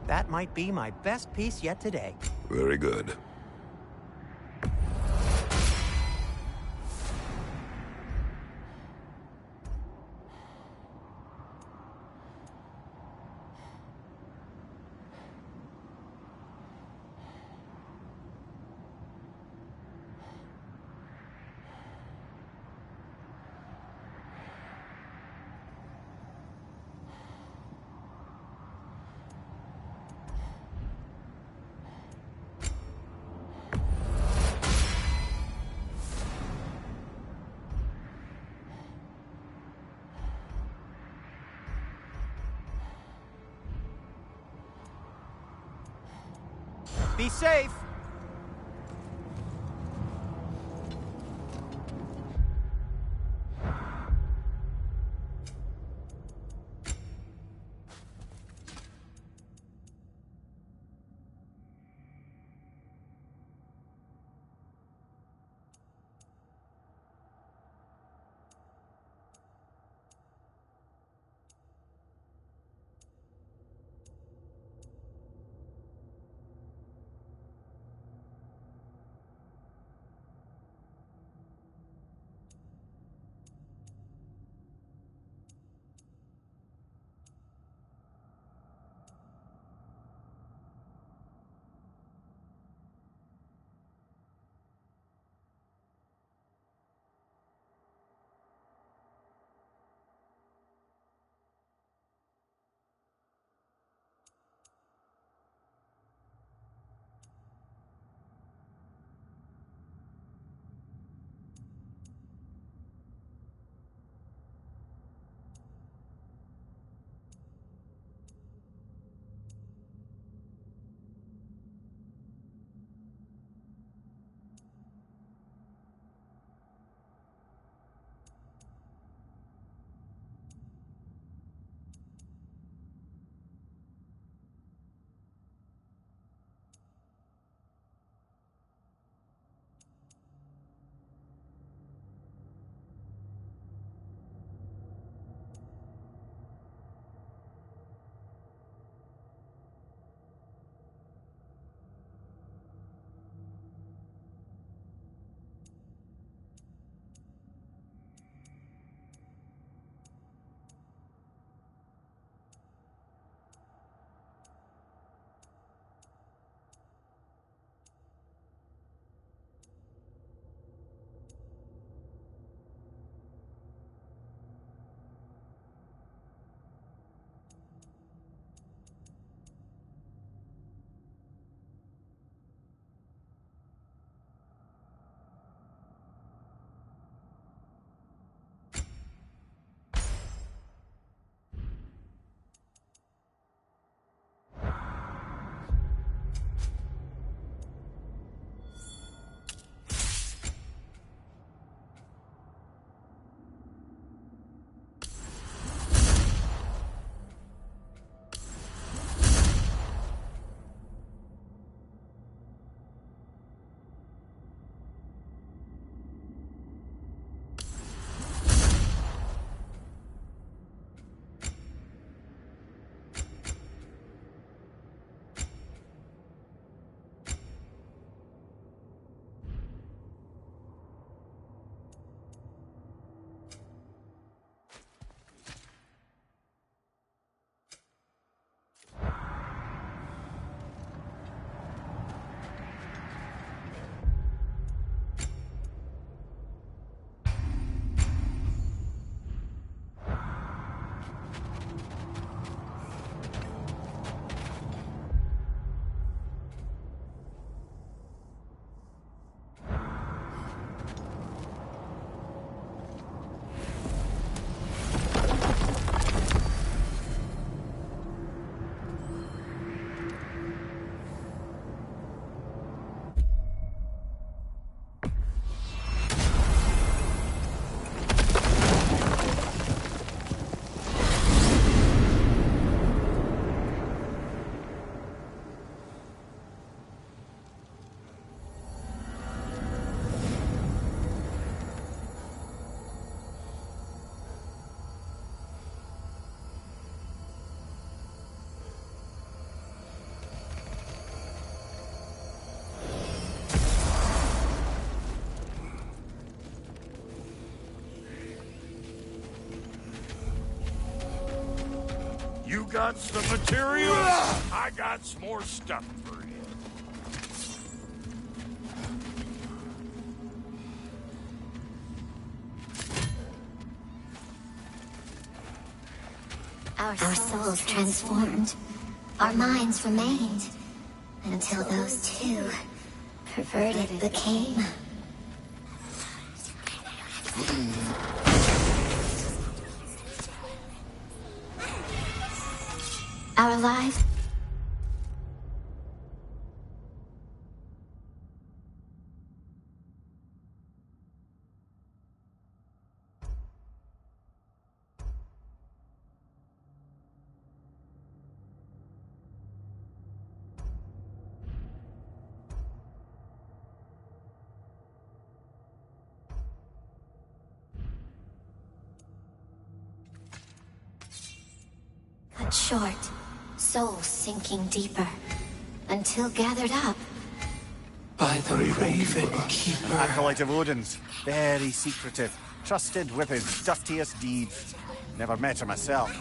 That might be my best piece yet today. Very good. Be safe! got some materials, I got some more stuff for you. Our souls transformed. Our minds remained. Until those two perverted became. Our lives... cut short, souls sinking deeper, until gathered up. By the Raven Keeper. Acolyte of Odin's. Very secretive. Trusted with his dirtiest deeds. Never met her myself.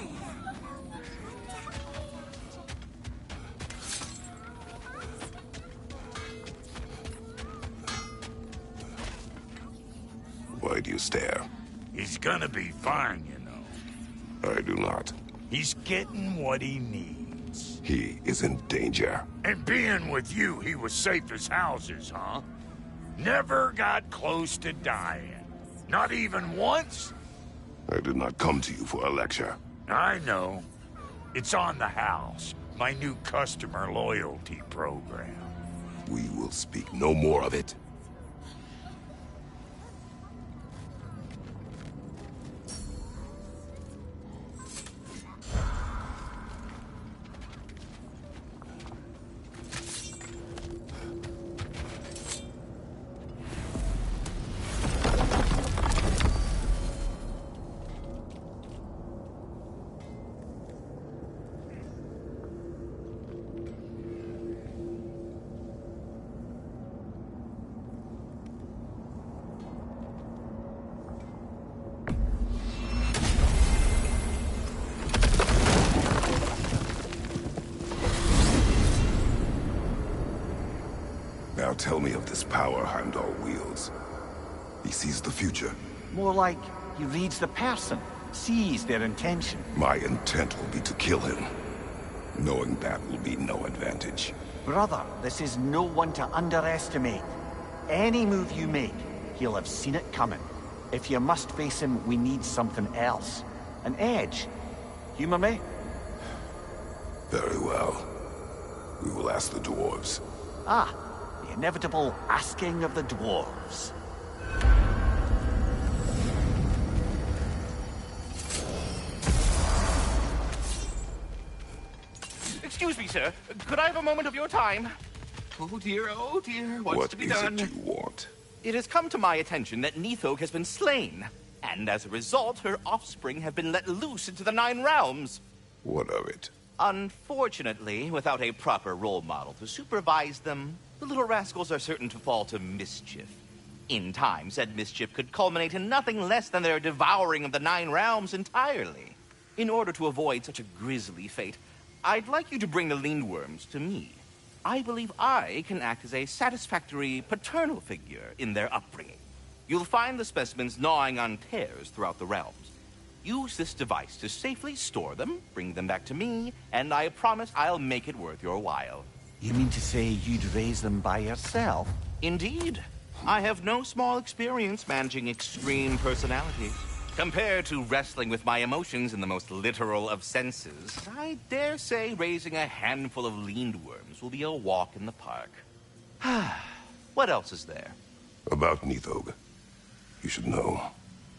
Why do you stare? He's gonna be fine, you know. I do not. He's getting what he needs. He is in danger. And being with you, he was safe as houses, huh? Never got close to dying. Not even once? I did not come to you for a lecture. I know. It's on the house. My new customer loyalty program. We will speak no more of it. Now tell me of this power Heimdall wields. He sees the future. More like he reads the person, sees their intention. My intent will be to kill him. Knowing that will be no advantage. Brother, this is no one to underestimate. Any move you make, he'll have seen it coming. If you must face him, we need something else. An edge. Humor me? Very well. We will ask the dwarves. Ah, the inevitable asking of the dwarves. Excuse me, sir. Could I have a moment of your time? Oh dear, what's to be done? What is it you want? It has come to my attention that Nithog has been slain, and as a result, her offspring have been let loose into the Nine Realms. What of it? Unfortunately, without a proper role model to supervise them, the little rascals are certain to fall to mischief. In time, said mischief could culminate in nothing less than their devouring of the Nine Realms entirely. In order to avoid such a grisly fate, I'd like you to bring the Lindworms to me. I believe I can act as a satisfactory paternal figure in their upbringing. You'll find the specimens gnawing on tears throughout the realms. Use this device to safely store them, bring them back to me, and I promise I'll make it worth your while. You mean to say you'd raise them by yourself? Indeed. I have no small experience managing extreme personalities. Compared to wrestling with my emotions in the most literal of senses, I dare say raising a handful of Lindworms will be a walk in the park. What else is there? About Nithog. You should know.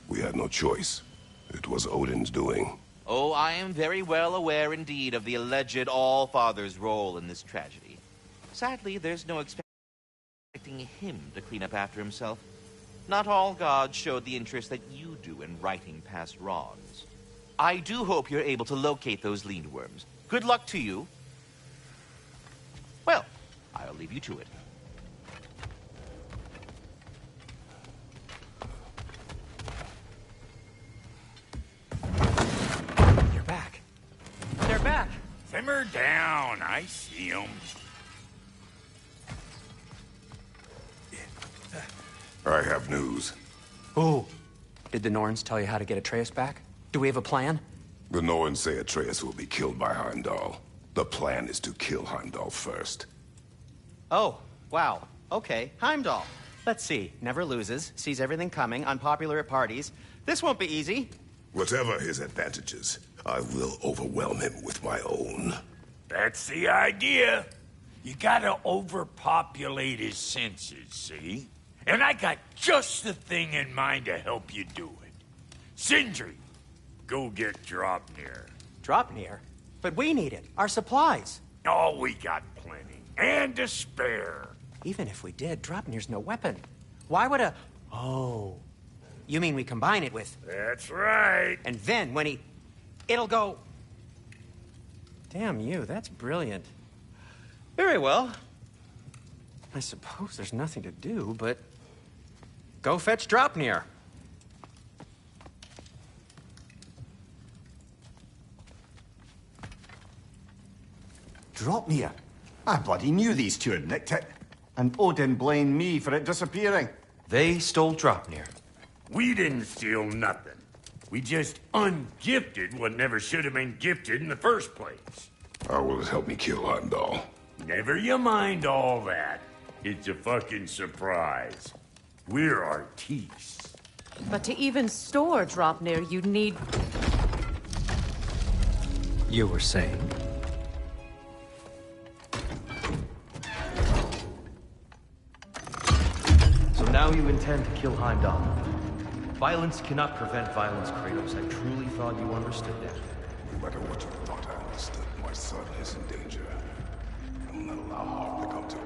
We had no choice. It was Odin's doing. Oh, I am very well aware indeed of the alleged All-Father's role in this tragedy. Sadly, there's no expecting him to clean up after himself. Not all gods showed the interest that you do in righting past wrongs. I do hope you're able to locate those Lindworms. Good luck to you. Well, I'll leave you to it. You're back. They're back. Simmer down. I see him. I have news. Ooh. Did the Norns tell you how to get Atreus back? Do we have a plan? The Norns say Atreus will be killed by Heimdall. The plan is to kill Heimdall first. Oh, wow. Okay, Heimdall. Let's see. Never loses, sees everything coming, unpopular at parties. This won't be easy. Whatever his advantages, I will overwhelm him with my own. That's the idea. You gotta overpopulate his senses, see? And I got just the thing in mind to help you do it. Sindri, go get Draupnir. Draupnir? But we need it. Our supplies. Oh, we got plenty. And to spare. Even if we did, Draupnir's no weapon. Why would a... Oh. You mean we combine it with... That's right. And then when he... It'll go... Damn you, that's brilliant. Very well. I suppose there's nothing to do, but... Go fetch Draupnir. Draupnir? I bloody knew these two had nicked it. And Odin blamed me for it disappearing. They stole Draupnir. We didn't steal nothing. We just ungifted what never should have been gifted in the first place. How will it help me kill Heimdall? Never you mind all that. It's a fucking surprise. We're artistes. But to even store Draupnir, you'd need... You were saying... So now you intend to kill Heimdall. Violence cannot prevent violence, Kratos. I truly thought you understood that. No matter what you thought I understood, my son is in danger. I will not allow harm to come to him.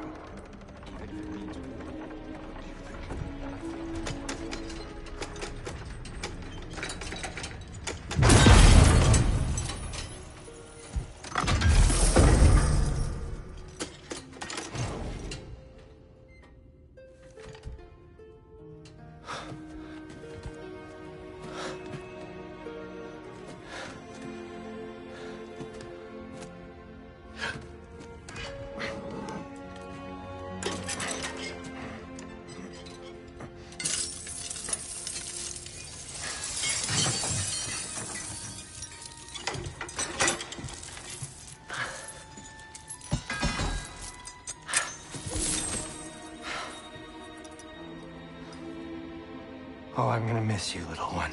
Oh, I'm gonna miss you, little one.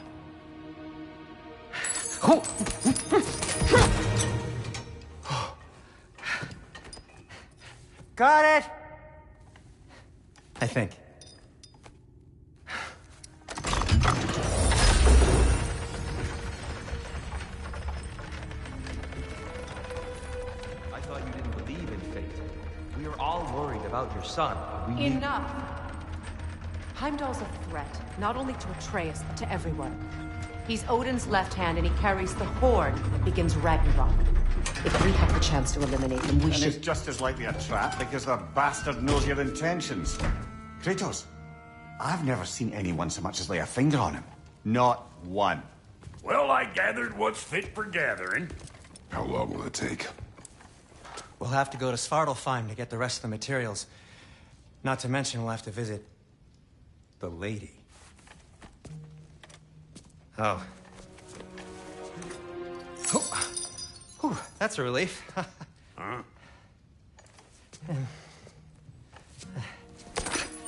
Got it! I think. I thought you didn't believe in fate. We were all worried about your son. Enough! Heimdall's a threat, not only to Atreus, but to everyone. He's Odin's left hand, and he carries the horn that begins Ragnarok. If we have the chance to eliminate him, we should... And it's just as likely a trap because the bastard knows your intentions. Kratos, I've never seen anyone so much as lay a finger on him. Not one. Well, I gathered what's fit for gathering. How long will it take? We'll have to go to Svartalfheim to get the rest of the materials. Not to mention we'll have to visit... the lady. Oh. Whew, that's a relief. Huh?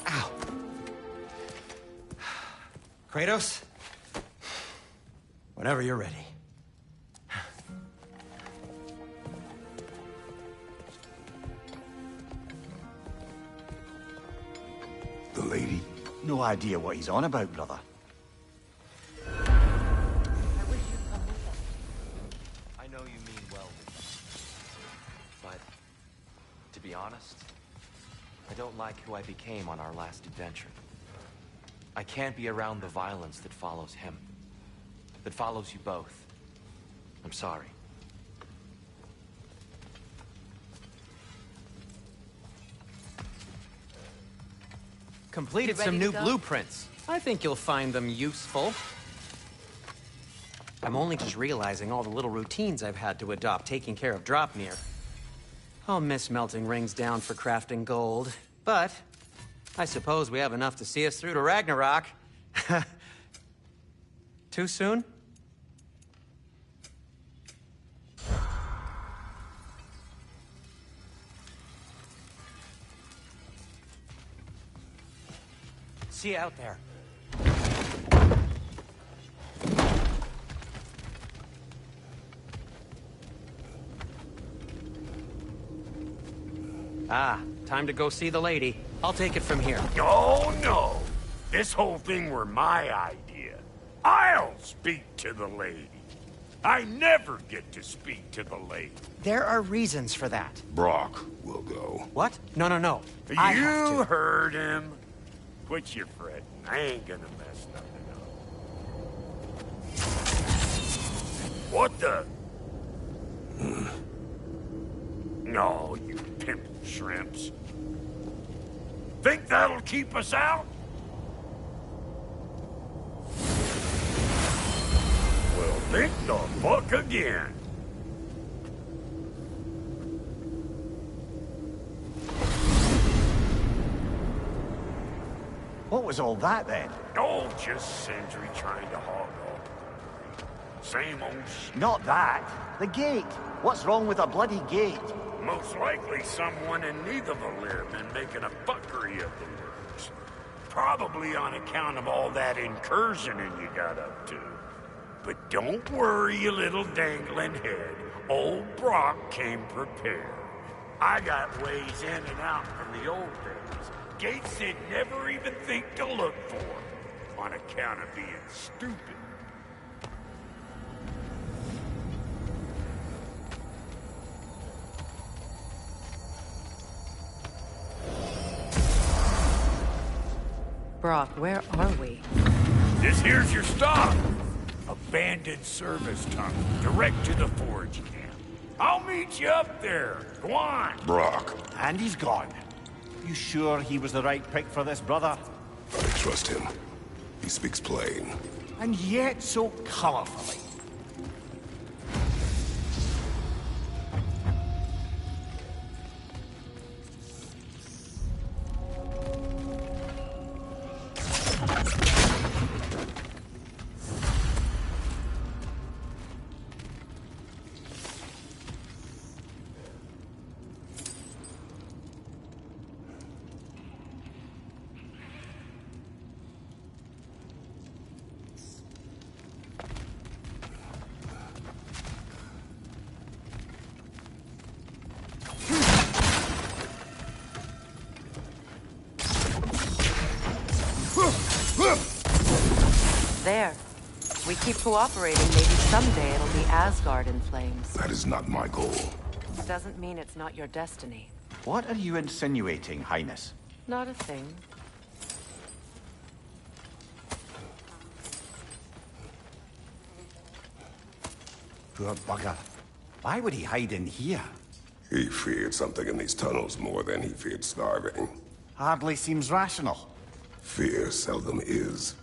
Ow. Kratos? Whenever you're ready. The lady? No idea what he's on about, brother. I know you mean well, but to be honest, I don't like who I became on our last adventure. I can't be around the violence that follows him, that follows you both. I'm sorry. Completed some new blueprints. I think you'll find them useful. I'm only just realizing all the little routines I've had to adopt taking care of Dropnir. I'll miss melting rings down for crafting gold, but I suppose we have enough to see us through to Ragnarok. Too soon? See you out there. Ah, time to go see the lady. I'll take it from here. Oh, no. This whole thing were my idea. I'll speak to the lady. I never get to speak to the lady. There are reasons for that. Brock will go. What? No. You heard him. Quit your fretting. I ain't gonna mess nothing up. What the? No, you pimple shrimps. Think that'll keep us out? Well, think the fuck again. What was all that then? Oh, just Sindri trying to hog off. Same old shit. Not that. The gate. What's wrong with a bloody gate? Most likely someone in Nidavellir been making a fuckery of the works. Probably on account of all that incursioning you got up to. But don't worry, you little dangling head. Old Brock came prepared. I got ways in and out from the old days. Gates they'd never even think to look for. On account of being stupid. Brock, where are we? This here's your stop. Abandoned service tunnel, direct to the forge camp. I'll meet you up there. Go on. Brock. And he's gone. You sure he was the right pick for this, brother? I trust him. He speaks plain. And yet so colorfully. There. We keep cooperating, maybe someday it'll be Asgard in flames. That is not my goal. Doesn't mean it's not your destiny. What are you insinuating, Highness? Not a thing. Poor bugger. Why would he hide in here? He feared something in these tunnels more than he feared starving. Hardly seems rational. Fear seldom is.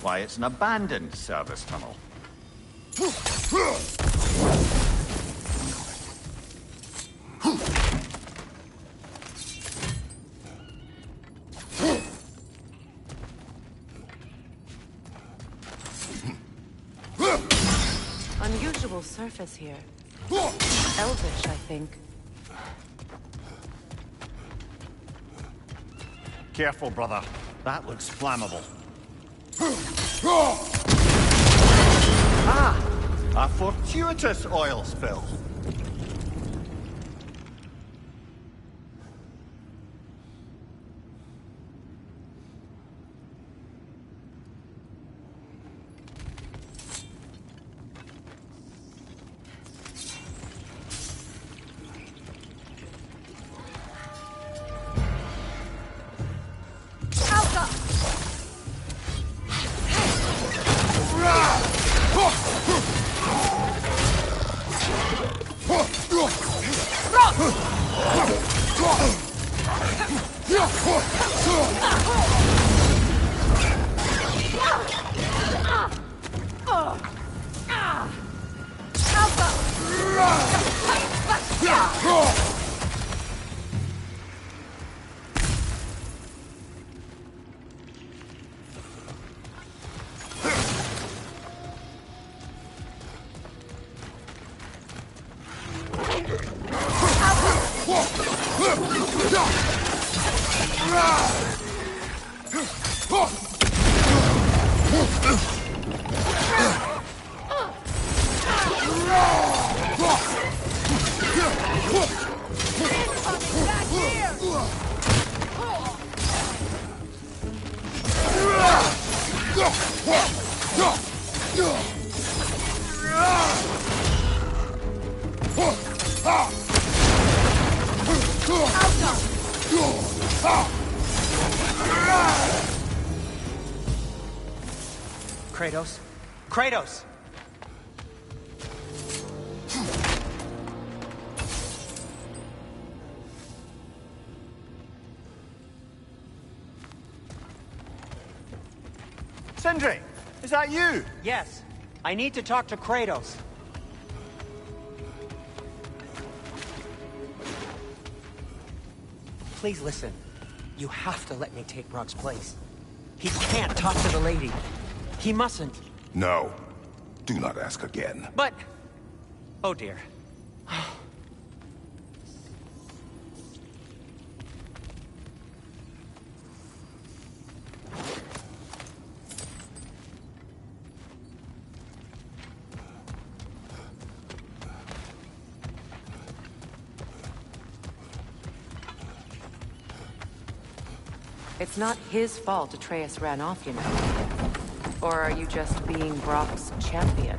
why it's an abandoned service tunnel. Unusual surface here. Elvish, I think. Careful, brother. That looks flammable. Ah! A fortuitous oil spill. Kratos? Kratos! Sindri! Is that you? Yes. I need to talk to Kratos. Please listen. You have to let me take Brok's place. He can't talk to the lady. He mustn't. No. Do not ask again. But... Oh dear. It's not his fault Atreus ran off, you know. Or are you just being Brok's champion?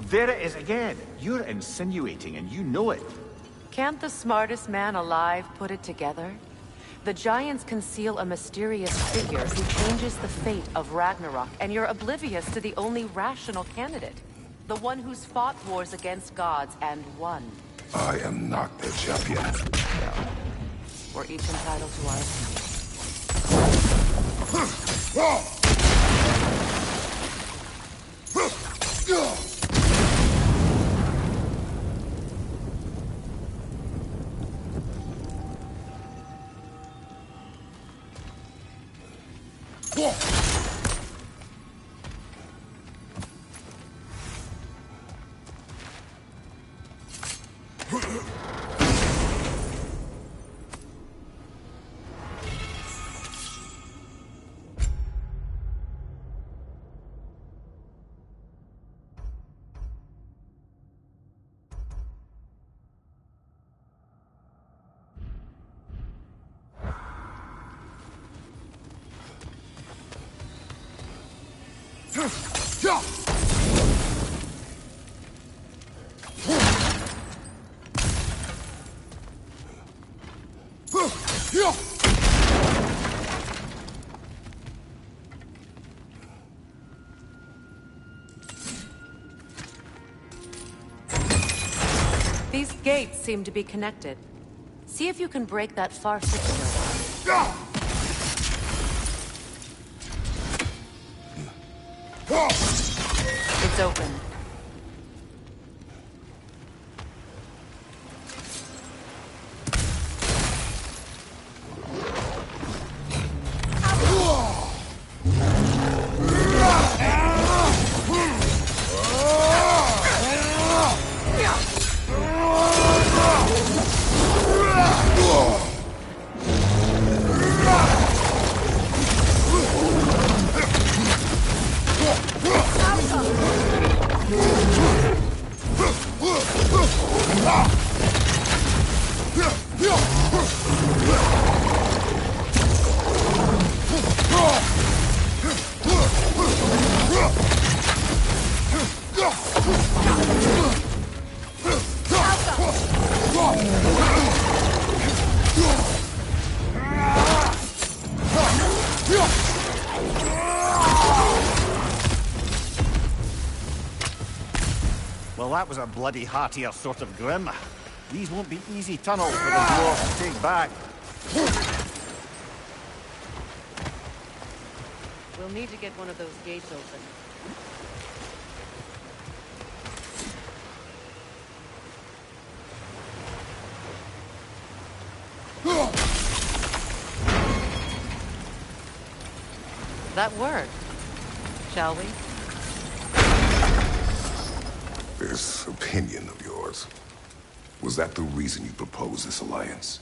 There it is again. You're insinuating and you know it. Can't the smartest man alive put it together? The Giants conceal a mysterious figure who changes the fate of Ragnarok, and you're oblivious to the only rational candidate. The one who's fought wars against gods and won. I am not their champion. No. We're each entitled to ours. These gates seem to be connected. See if you can break that far citadel. gate's open. Well, that was a bloody heartier sort of grim. These won't be easy tunnels for the dwarves to take back. We'll need to get one of those gates open. That worked. Shall we? This opinion of yours, was that the reason you proposed this alliance?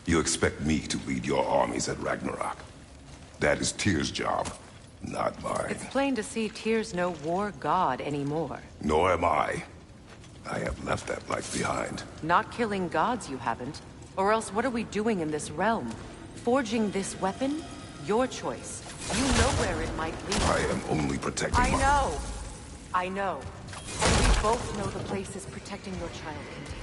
You expect me to lead your armies at Ragnarok? That is Tyr's job, not mine. It's plain to see Tyr's no war god anymore. Nor am I. I have left that life behind. Not killing gods, you haven't. Or else what are we doing in this realm? Forging this weapon? Your choice. You know where it might lead. I am only protecting I know. I know. And we both know the places protecting your child can take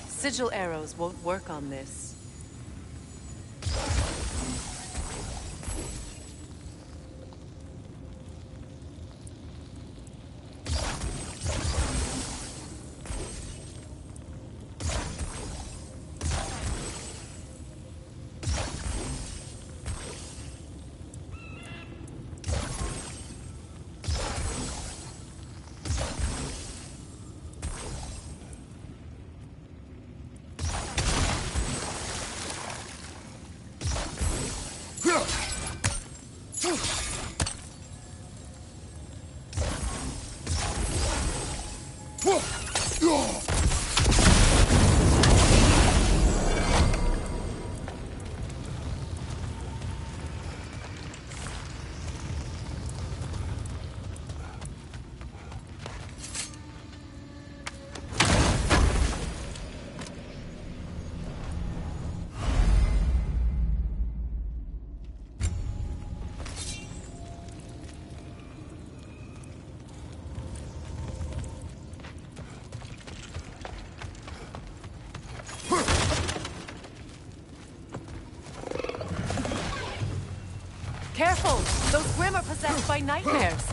Sigil arrows won't work on this. Careful! Those Grimm are possessed by nightmares.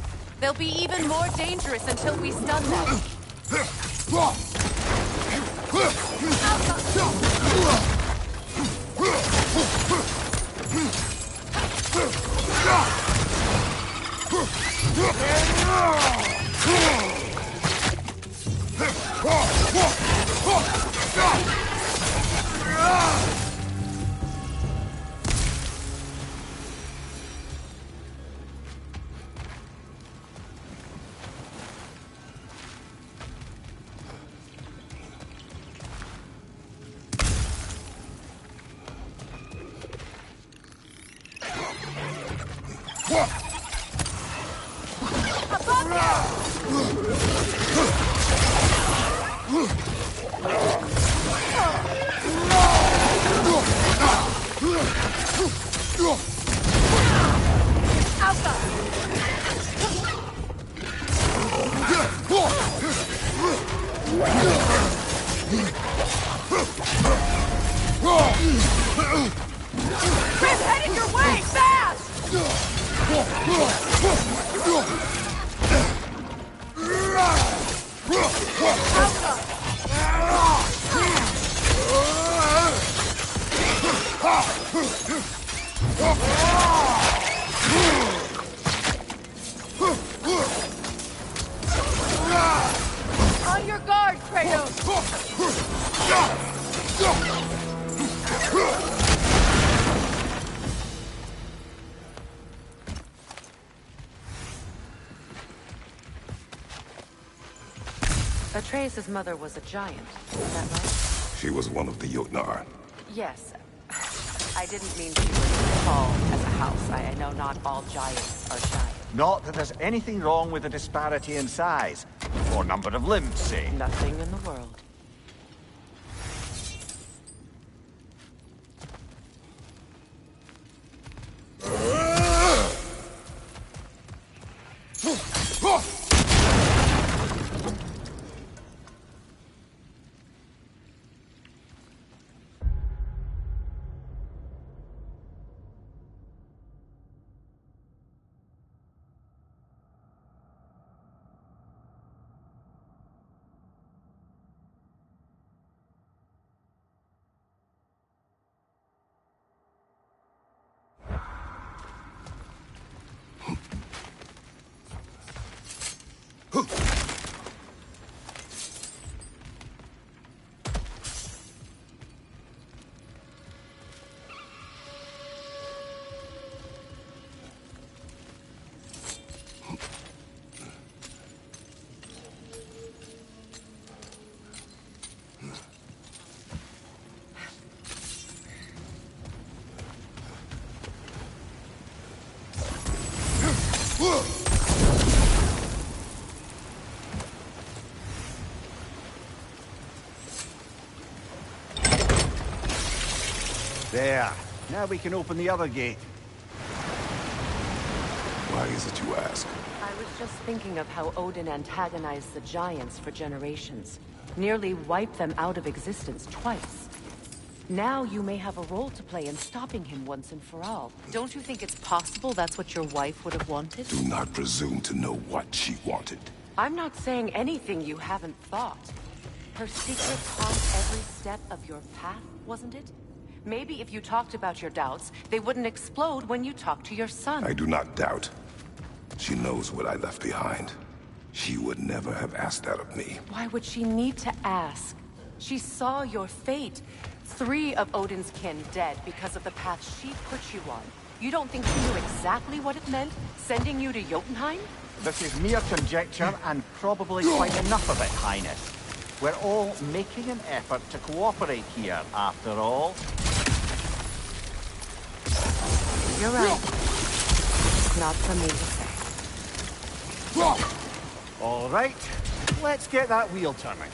They'll be even more dangerous until we stun them. Atreus' mother was a giant, is that right? She was one of the Jotnar. Yes. I didn't mean she was tall as a house. I know not all giants are giant. Not that there's anything wrong with the disparity in size. Or number of limbs, say. Nothing in the world. There. Now we can open the other gate. Why is it you ask? I was just thinking of how Odin antagonized the giants for generations. Nearly wiped them out of existence twice. Now you may have a role to play in stopping him once and for all. Don't you think it's possible that's what your wife would have wanted? Do not presume to know what she wanted. I'm not saying anything you haven't thought. Her secret haunts every step of your path, wasn't it? Maybe if you talked about your doubts, they wouldn't explode when you talked to your son. I do not doubt. She knows what I left behind. She would never have asked that of me. Why would she need to ask? She saw your fate. 3 of Odin's kin dead because of the path she put you on. You don't think she knew exactly what it meant, sending you to Jotunheim? This is mere conjecture, and probably quite enough of it, Highness. We're all making an effort to cooperate here, after all. You're right. Not for me to say. All right, let's get that wheel turning.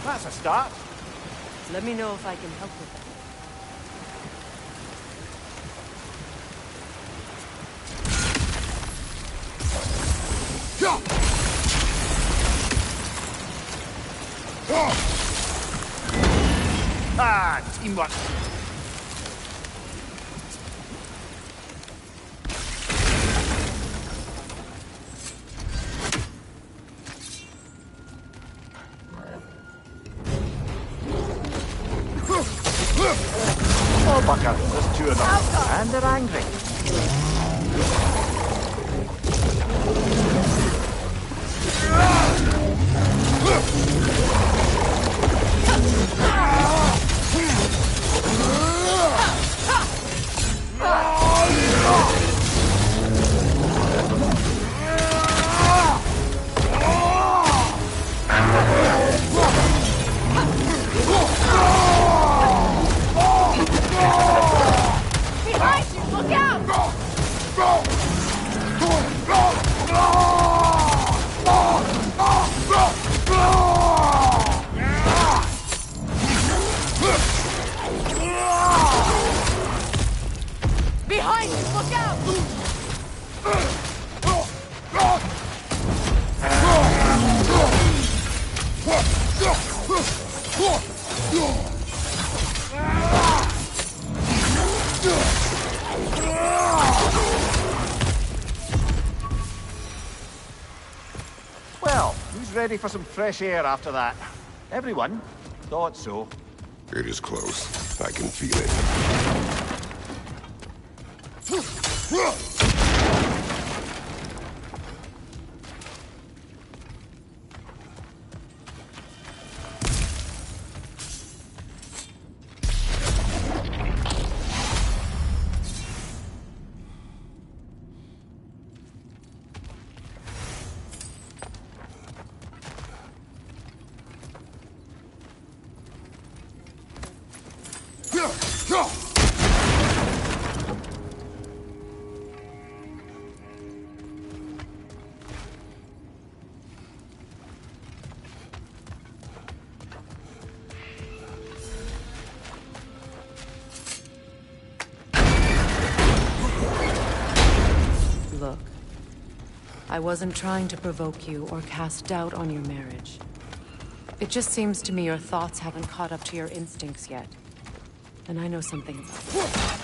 That's a start. Let me know if I can help with that. Ah, teamwork. Oh, Bucker, there's 2 of them. And they're angry. Behind you! Look out! Behind you! Look out! Well, who's ready for some fresh air after that? Everyone? Thought so. It is close. I can feel it. I wasn't trying to provoke you or cast doubt on your marriage. It just seems to me your thoughts haven't caught up to your instincts yet. And I know something about it.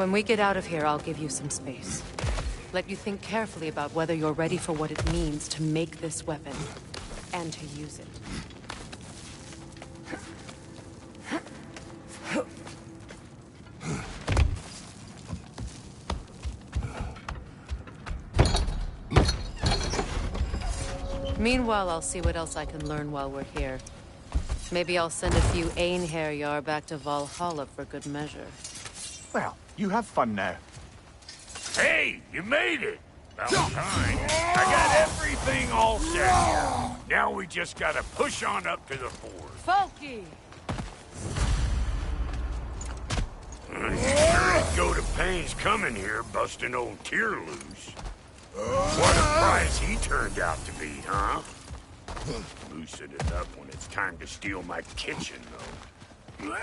When we get out of here, I'll give you some space. Let you think carefully about whether you're ready for what it means to make this weapon, and to use it. Meanwhile, I'll see what else I can learn while we're here. Maybe I'll send a few Einherjar back to Valhalla for good measure. Well, you have fun now. Hey, you made it! About time. I got everything all set here. Now we just gotta push on up to the fort. Falky! You sure did go to pains coming here, busting old Tyr loose. What a prize he turned out to be, huh? Loosen it up when it's time to steal my kitchen, though.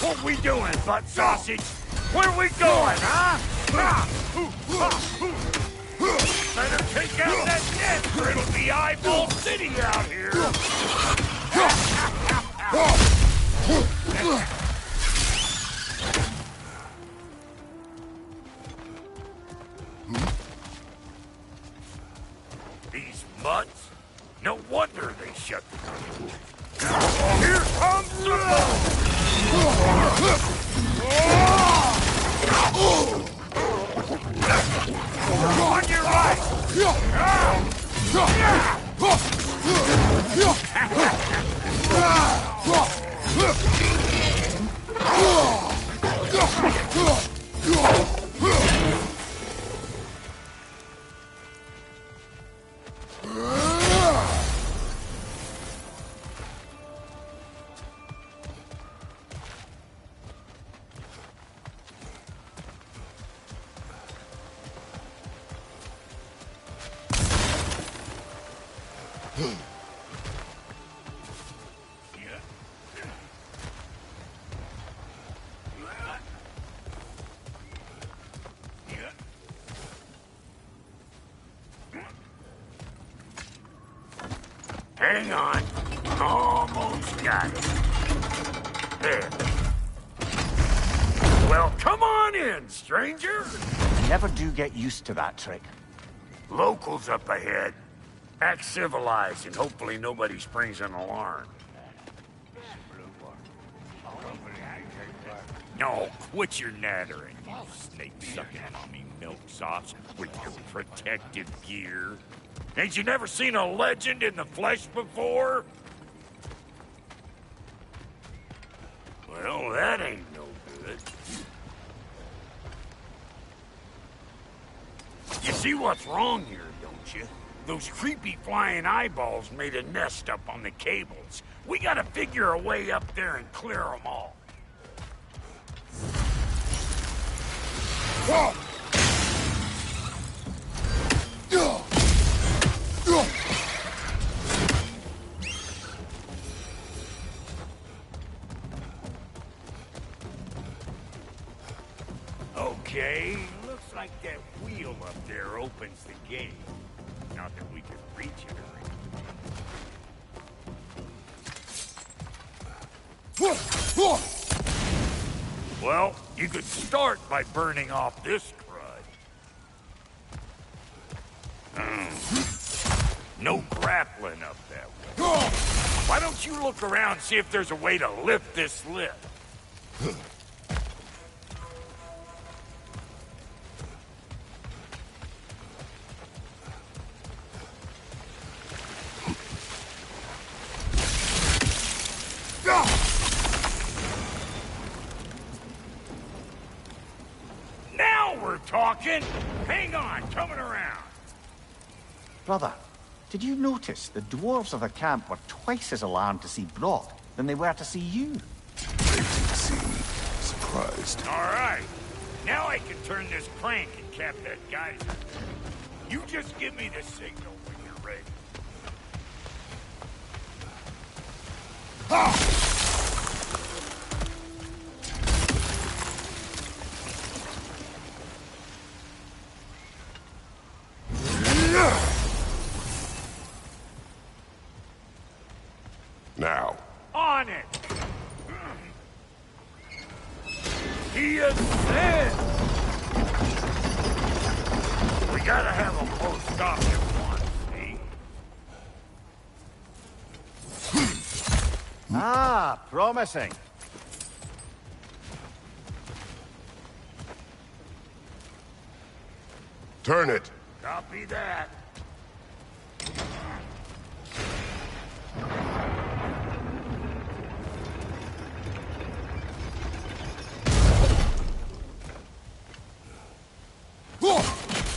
What we doing, butt sausage? Where we going, huh? Better take out that net, or it'll be Eyeball City out here. These mutts? No wonder they shut the door. Here comes the boat! On your right! Hang on. Almost got it. There. Well, come on in, stranger. Never do get used to that trick. Locals up ahead. Act civilized and hopefully nobody springs an alarm. No, quit your nattering, you snake-sucking mommy milksops with your protective gear. Ain't you never seen a legend in the flesh before? Well, that ain't no good. You see what's wrong here, don't you? Those creepy flying eyeballs made a nest up on the cables. We gotta figure a way up there and clear them all. Okay, looks like that wheel up there opens the gate. Not that we can reach it or anything. Well, you could start by burning off this crud. No grappling up that way. Why don't you look around and see if there's a way to lift this lift? Now we're talking! Hang on, coming around. Brother, did you notice the dwarves of the camp were twice as alarmed to see Brock than they were to see you? They did seem surprised. All right. Now I can turn this crank and cap that geyser. You just give me the signal when you're ready. Now. On it! He ascends! We gotta have a close stop at once, see? Ah, promising. Turn it. Copy that.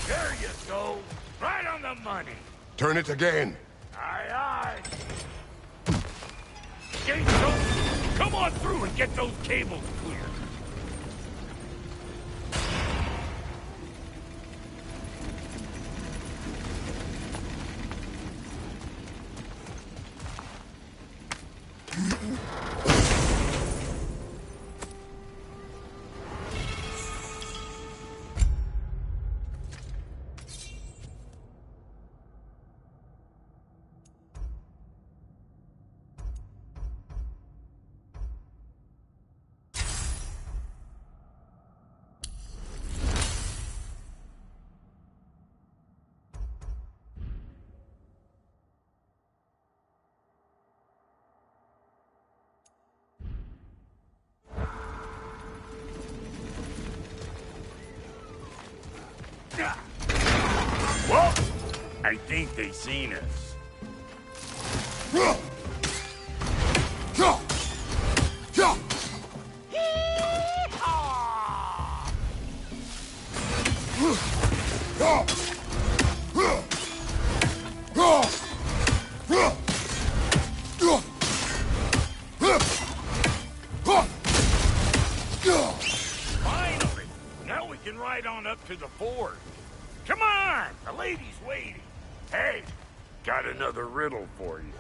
There you go. Right on the money. Turn it again. Aye, aye. Gates open. Come on through and get those cables clear. Well, I think they seen us. Finally! Now we can ride on up to the fort. Come on! The lady's waiting. Hey, got another riddle for you.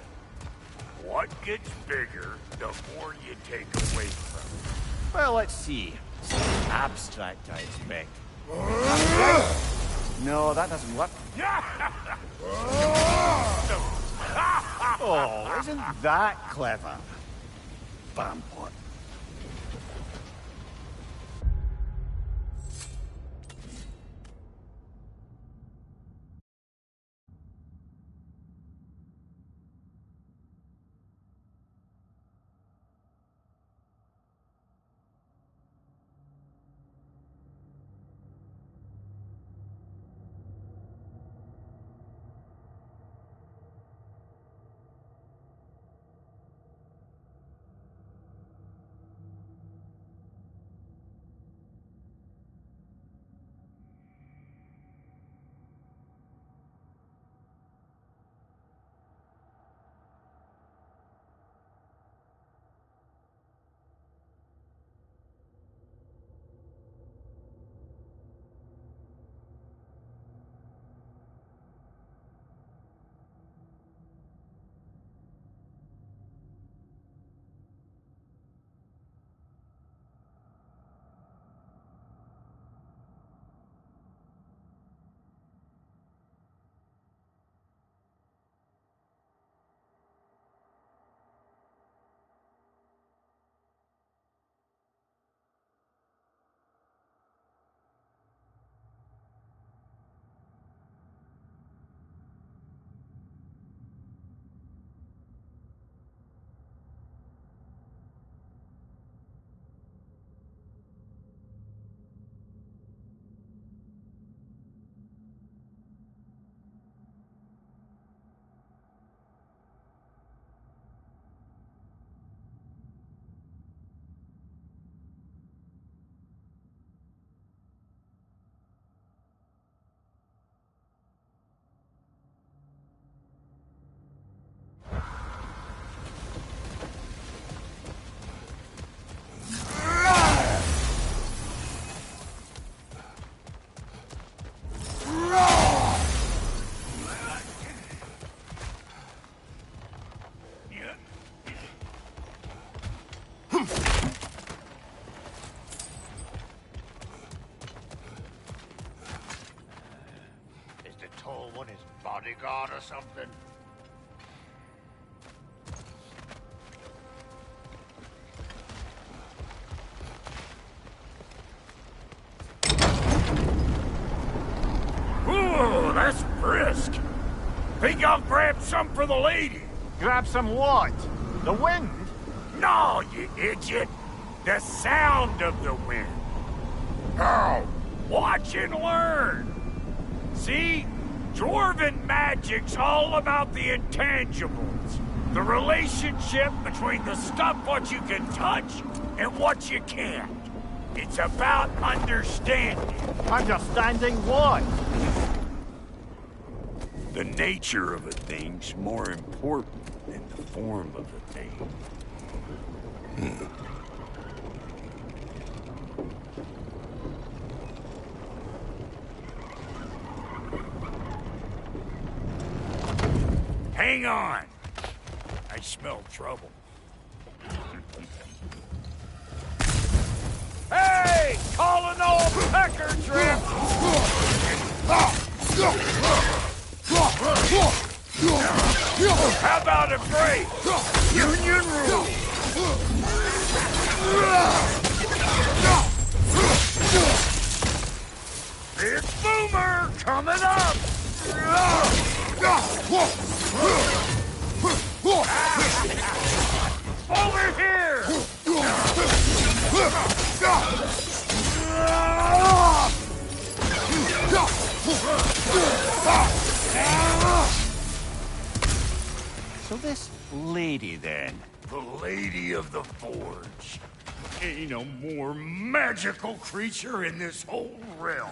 What gets bigger the more you take away from it? Well, let's see. Something abstract, I expect. No, that doesn't work. Oh, isn't that clever? Vampot. god or something? Ooh, that's brisk. Think I'll grab some for the lady. Grab some what? The wind? No, you idiot. The sound of the wind. Oh, watch and learn. See? Dwarven magic's all about the intangibles. The relationship between the stuff what you can touch and what you can't. It's about understanding. Understanding what? The nature of a thing's more important than the form of a thing. Hang on. I smell trouble. Hey! Calling all pecker trip! How about a break? Union rule! Big Boomer coming up! Over here! So this lady, then? The Lady of the Forge. Ain't no more magical creature in this whole realm.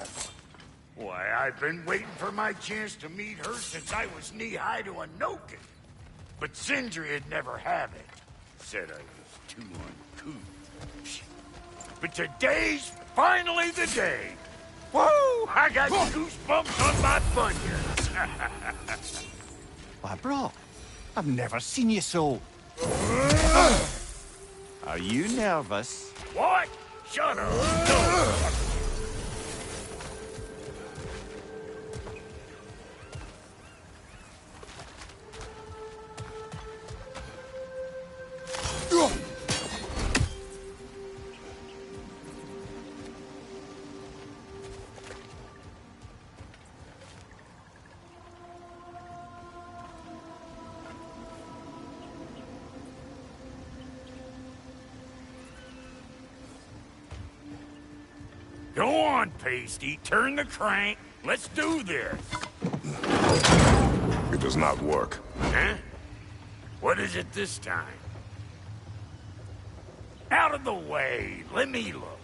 Why, I've been waiting for my chance to meet her since I was knee-high to a Noken. But Sindri would never have it. Said I was too uncouth. But today's finally the day. Woo! I got goosebumps on my bunions. Why, bro, I've never seen you so... Are you nervous? What? Shut up. No. Go on, Pasty. Turn the crank. Let's do this. It does not work. Huh? What is it this time? Out of the way. Let me look.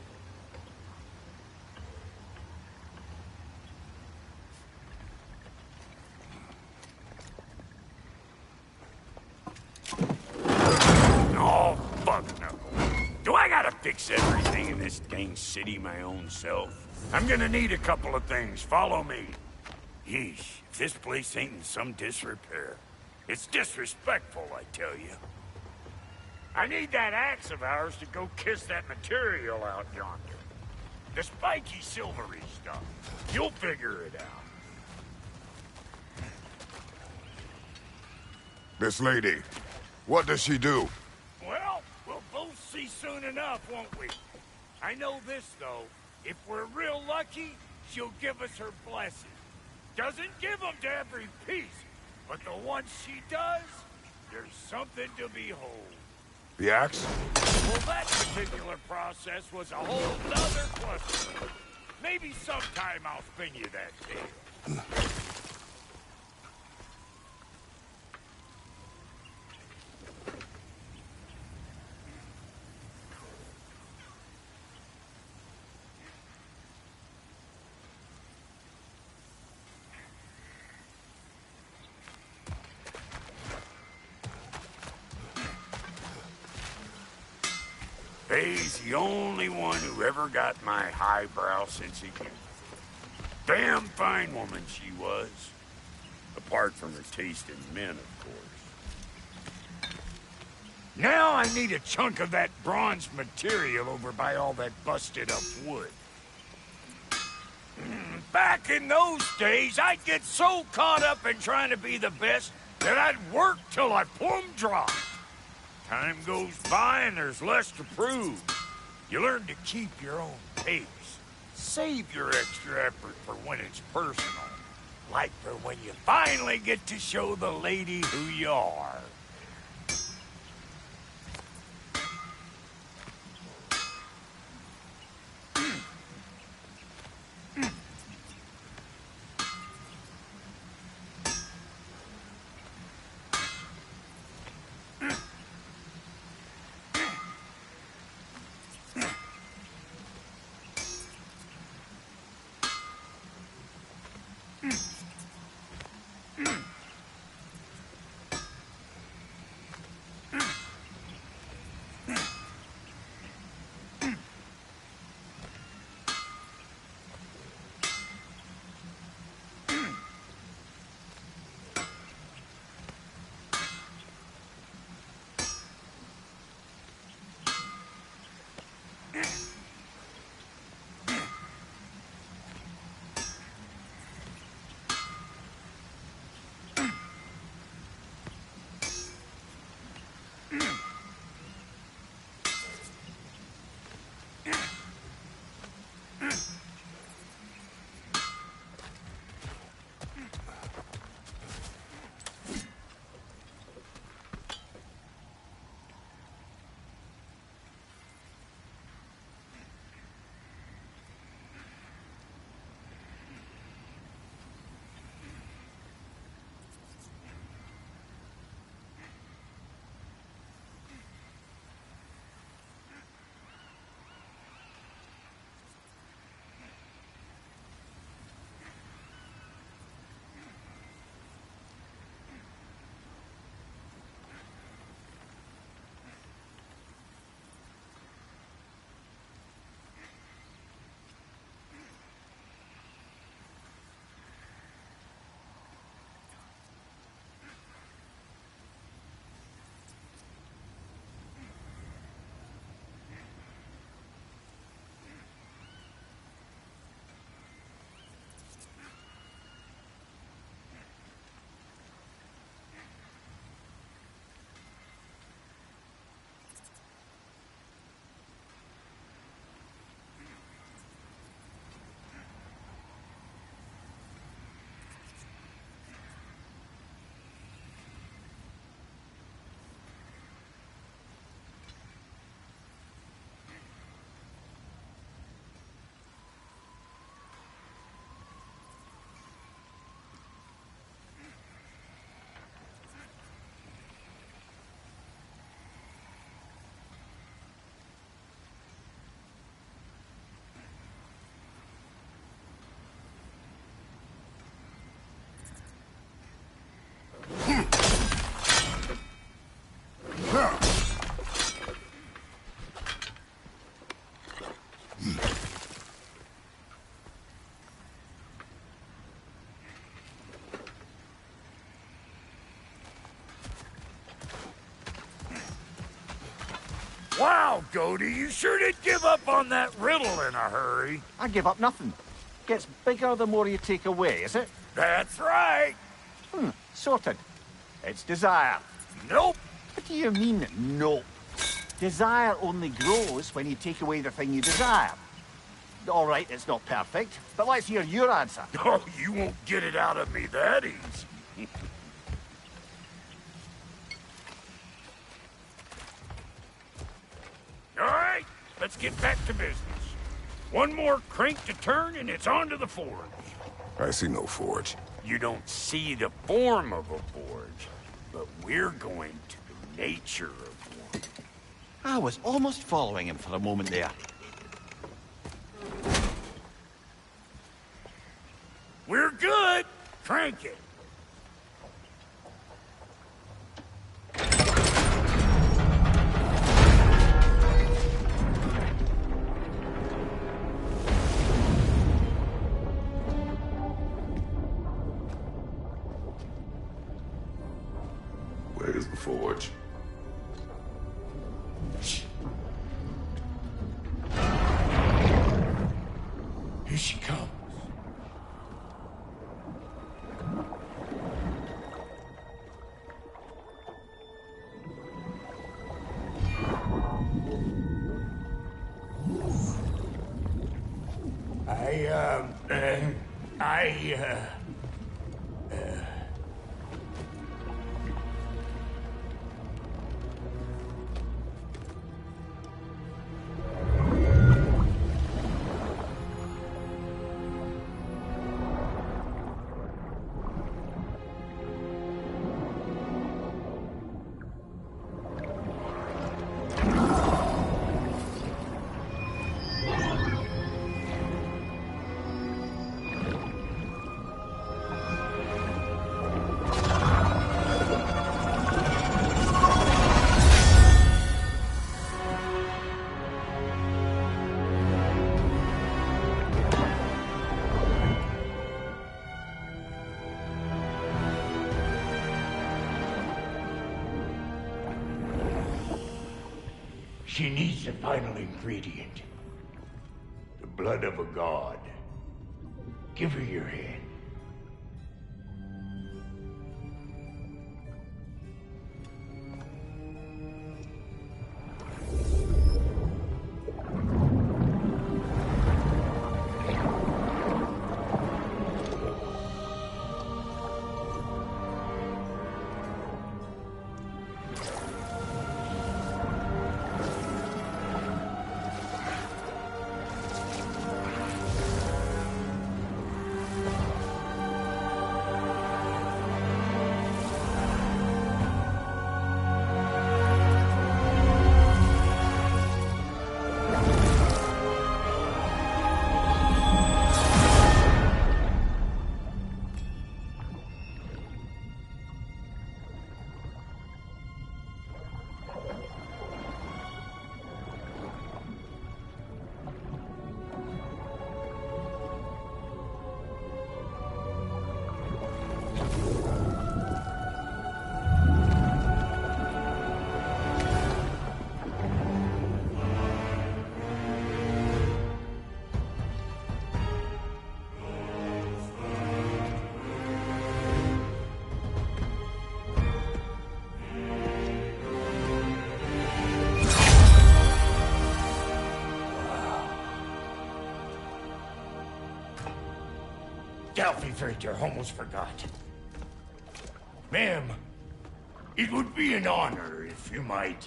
Oh, fuck no. Do I gotta fix everything in this dang city my own self? I'm gonna need a couple of things. Follow me. Yeesh, if this place ain't in some disrepair. It's disrespectful, I tell you. I need that axe of ours to go kiss that material out yonder. The spiky silvery stuff. You'll figure it out. This lady, what does she do? Well, we'll both see soon enough, won't we? I know this, though. If we're real lucky, she'll give us her blessing. Doesn't give them to every piece, but the ones she does, there's something to behold. The axe? Well, that particular process was a whole nother question. Maybe sometime I'll spin you that tale. Faye's the only one who ever got my highbrow sense of humor. Damn fine woman she was. Apart from her taste in men, of course. Now I need a chunk of that bronze material over by all that busted up wood. Back in those days, I'd get so caught up in trying to be the best that I'd work till I plumb dropped. Time goes by and there's less to prove. You learn to keep your own pace. Save your extra effort for when it's personal. Like for when you finally get to show the lady who you are. Wow, Goody, you sure did give up on that riddle in a hurry. I give up nothing. Gets bigger the more you take away, is it? That's right. Sorted. It's desire. Nope. What do you mean, nope? Desire only grows when you take away the thing you desire. All right, it's not perfect, but let's hear your answer. Oh, you won't get it out of me that easy. All right, let's get back to business. One more crank to turn and it's on to the forge. I see no forge. You don't see the form of a forge, but we're going to the nature of one. I was almost following him for a moment there. We're good. Crank it. Where's the forge? Here she comes. She needs the final ingredient. The blood of a god. Give her your hand. Delphi Frater, almost forgot. Ma'am, it would be an honor if you might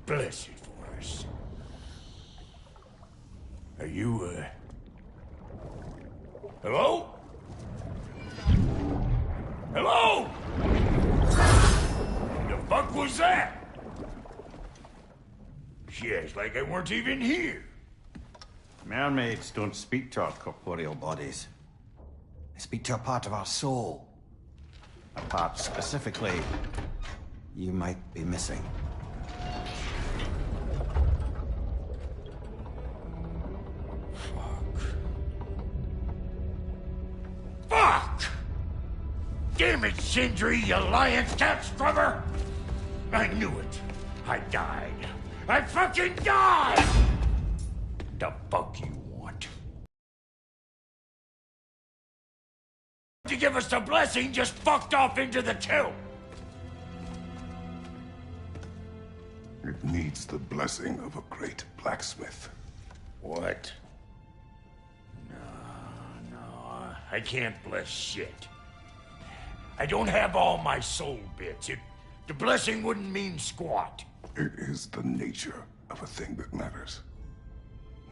bless it for us. Are you, hello? Hello? The fuck was that? She acts like I weren't even here. Mermaids don't speak to our corporeal bodies. They speak to a part of our soul. A part specifically you might be missing. Fuck! Damn it, Sindri, you lion cat scrubber! I knew it. I died. I fucking died! The fuck you want? To give us the blessing just fucked off into the tomb. It needs the blessing of a great blacksmith. What? No, I can't bless shit. I don't have all my soul bits. The blessing wouldn't mean squat. It is the nature of a thing that matters,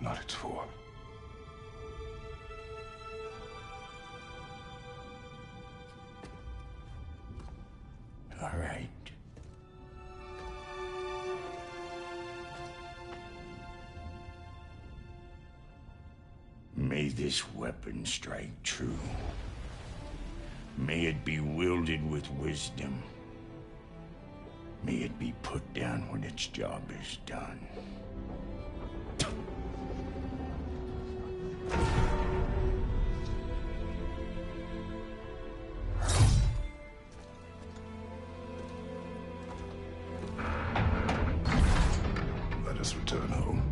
not its form. All right. May this weapon strike true. May it be wielded with wisdom. May it be put down when its job is done. Let us return home.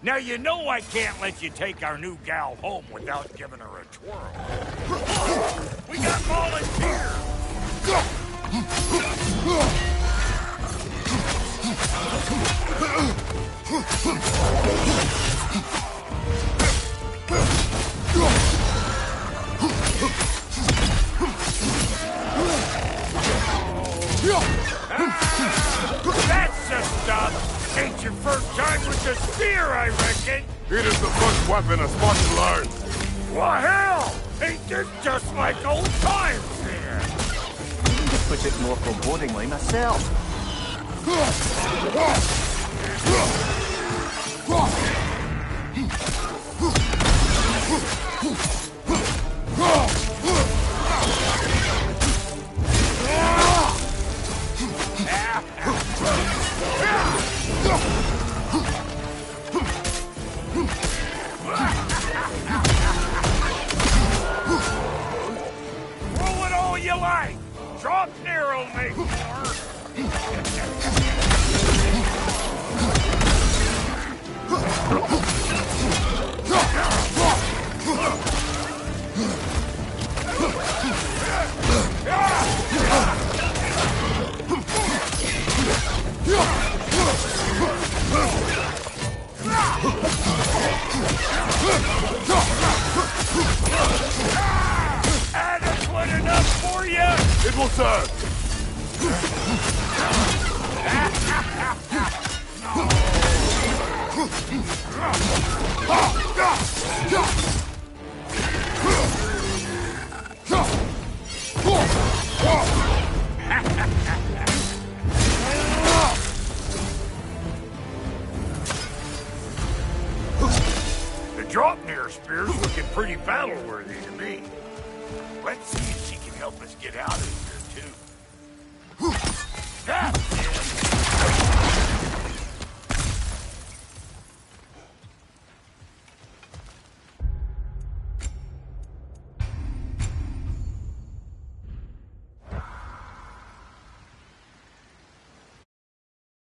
Now you know I can't let you take our new gal home without giving her a twirl. We got volunteers! That's the stuff! Ain't your first time with the spear, I reckon! It is the first weapon a Spartan learned. Well, hell! Ain't this just like old times here? To put it more forebodingly myself. Roll it all you like! Drop Nero'll make more! Adequate enough for you? It will serve. The Draupnir spear's looking pretty battle-worthy to me. Let's see if she can help us get out of here, too.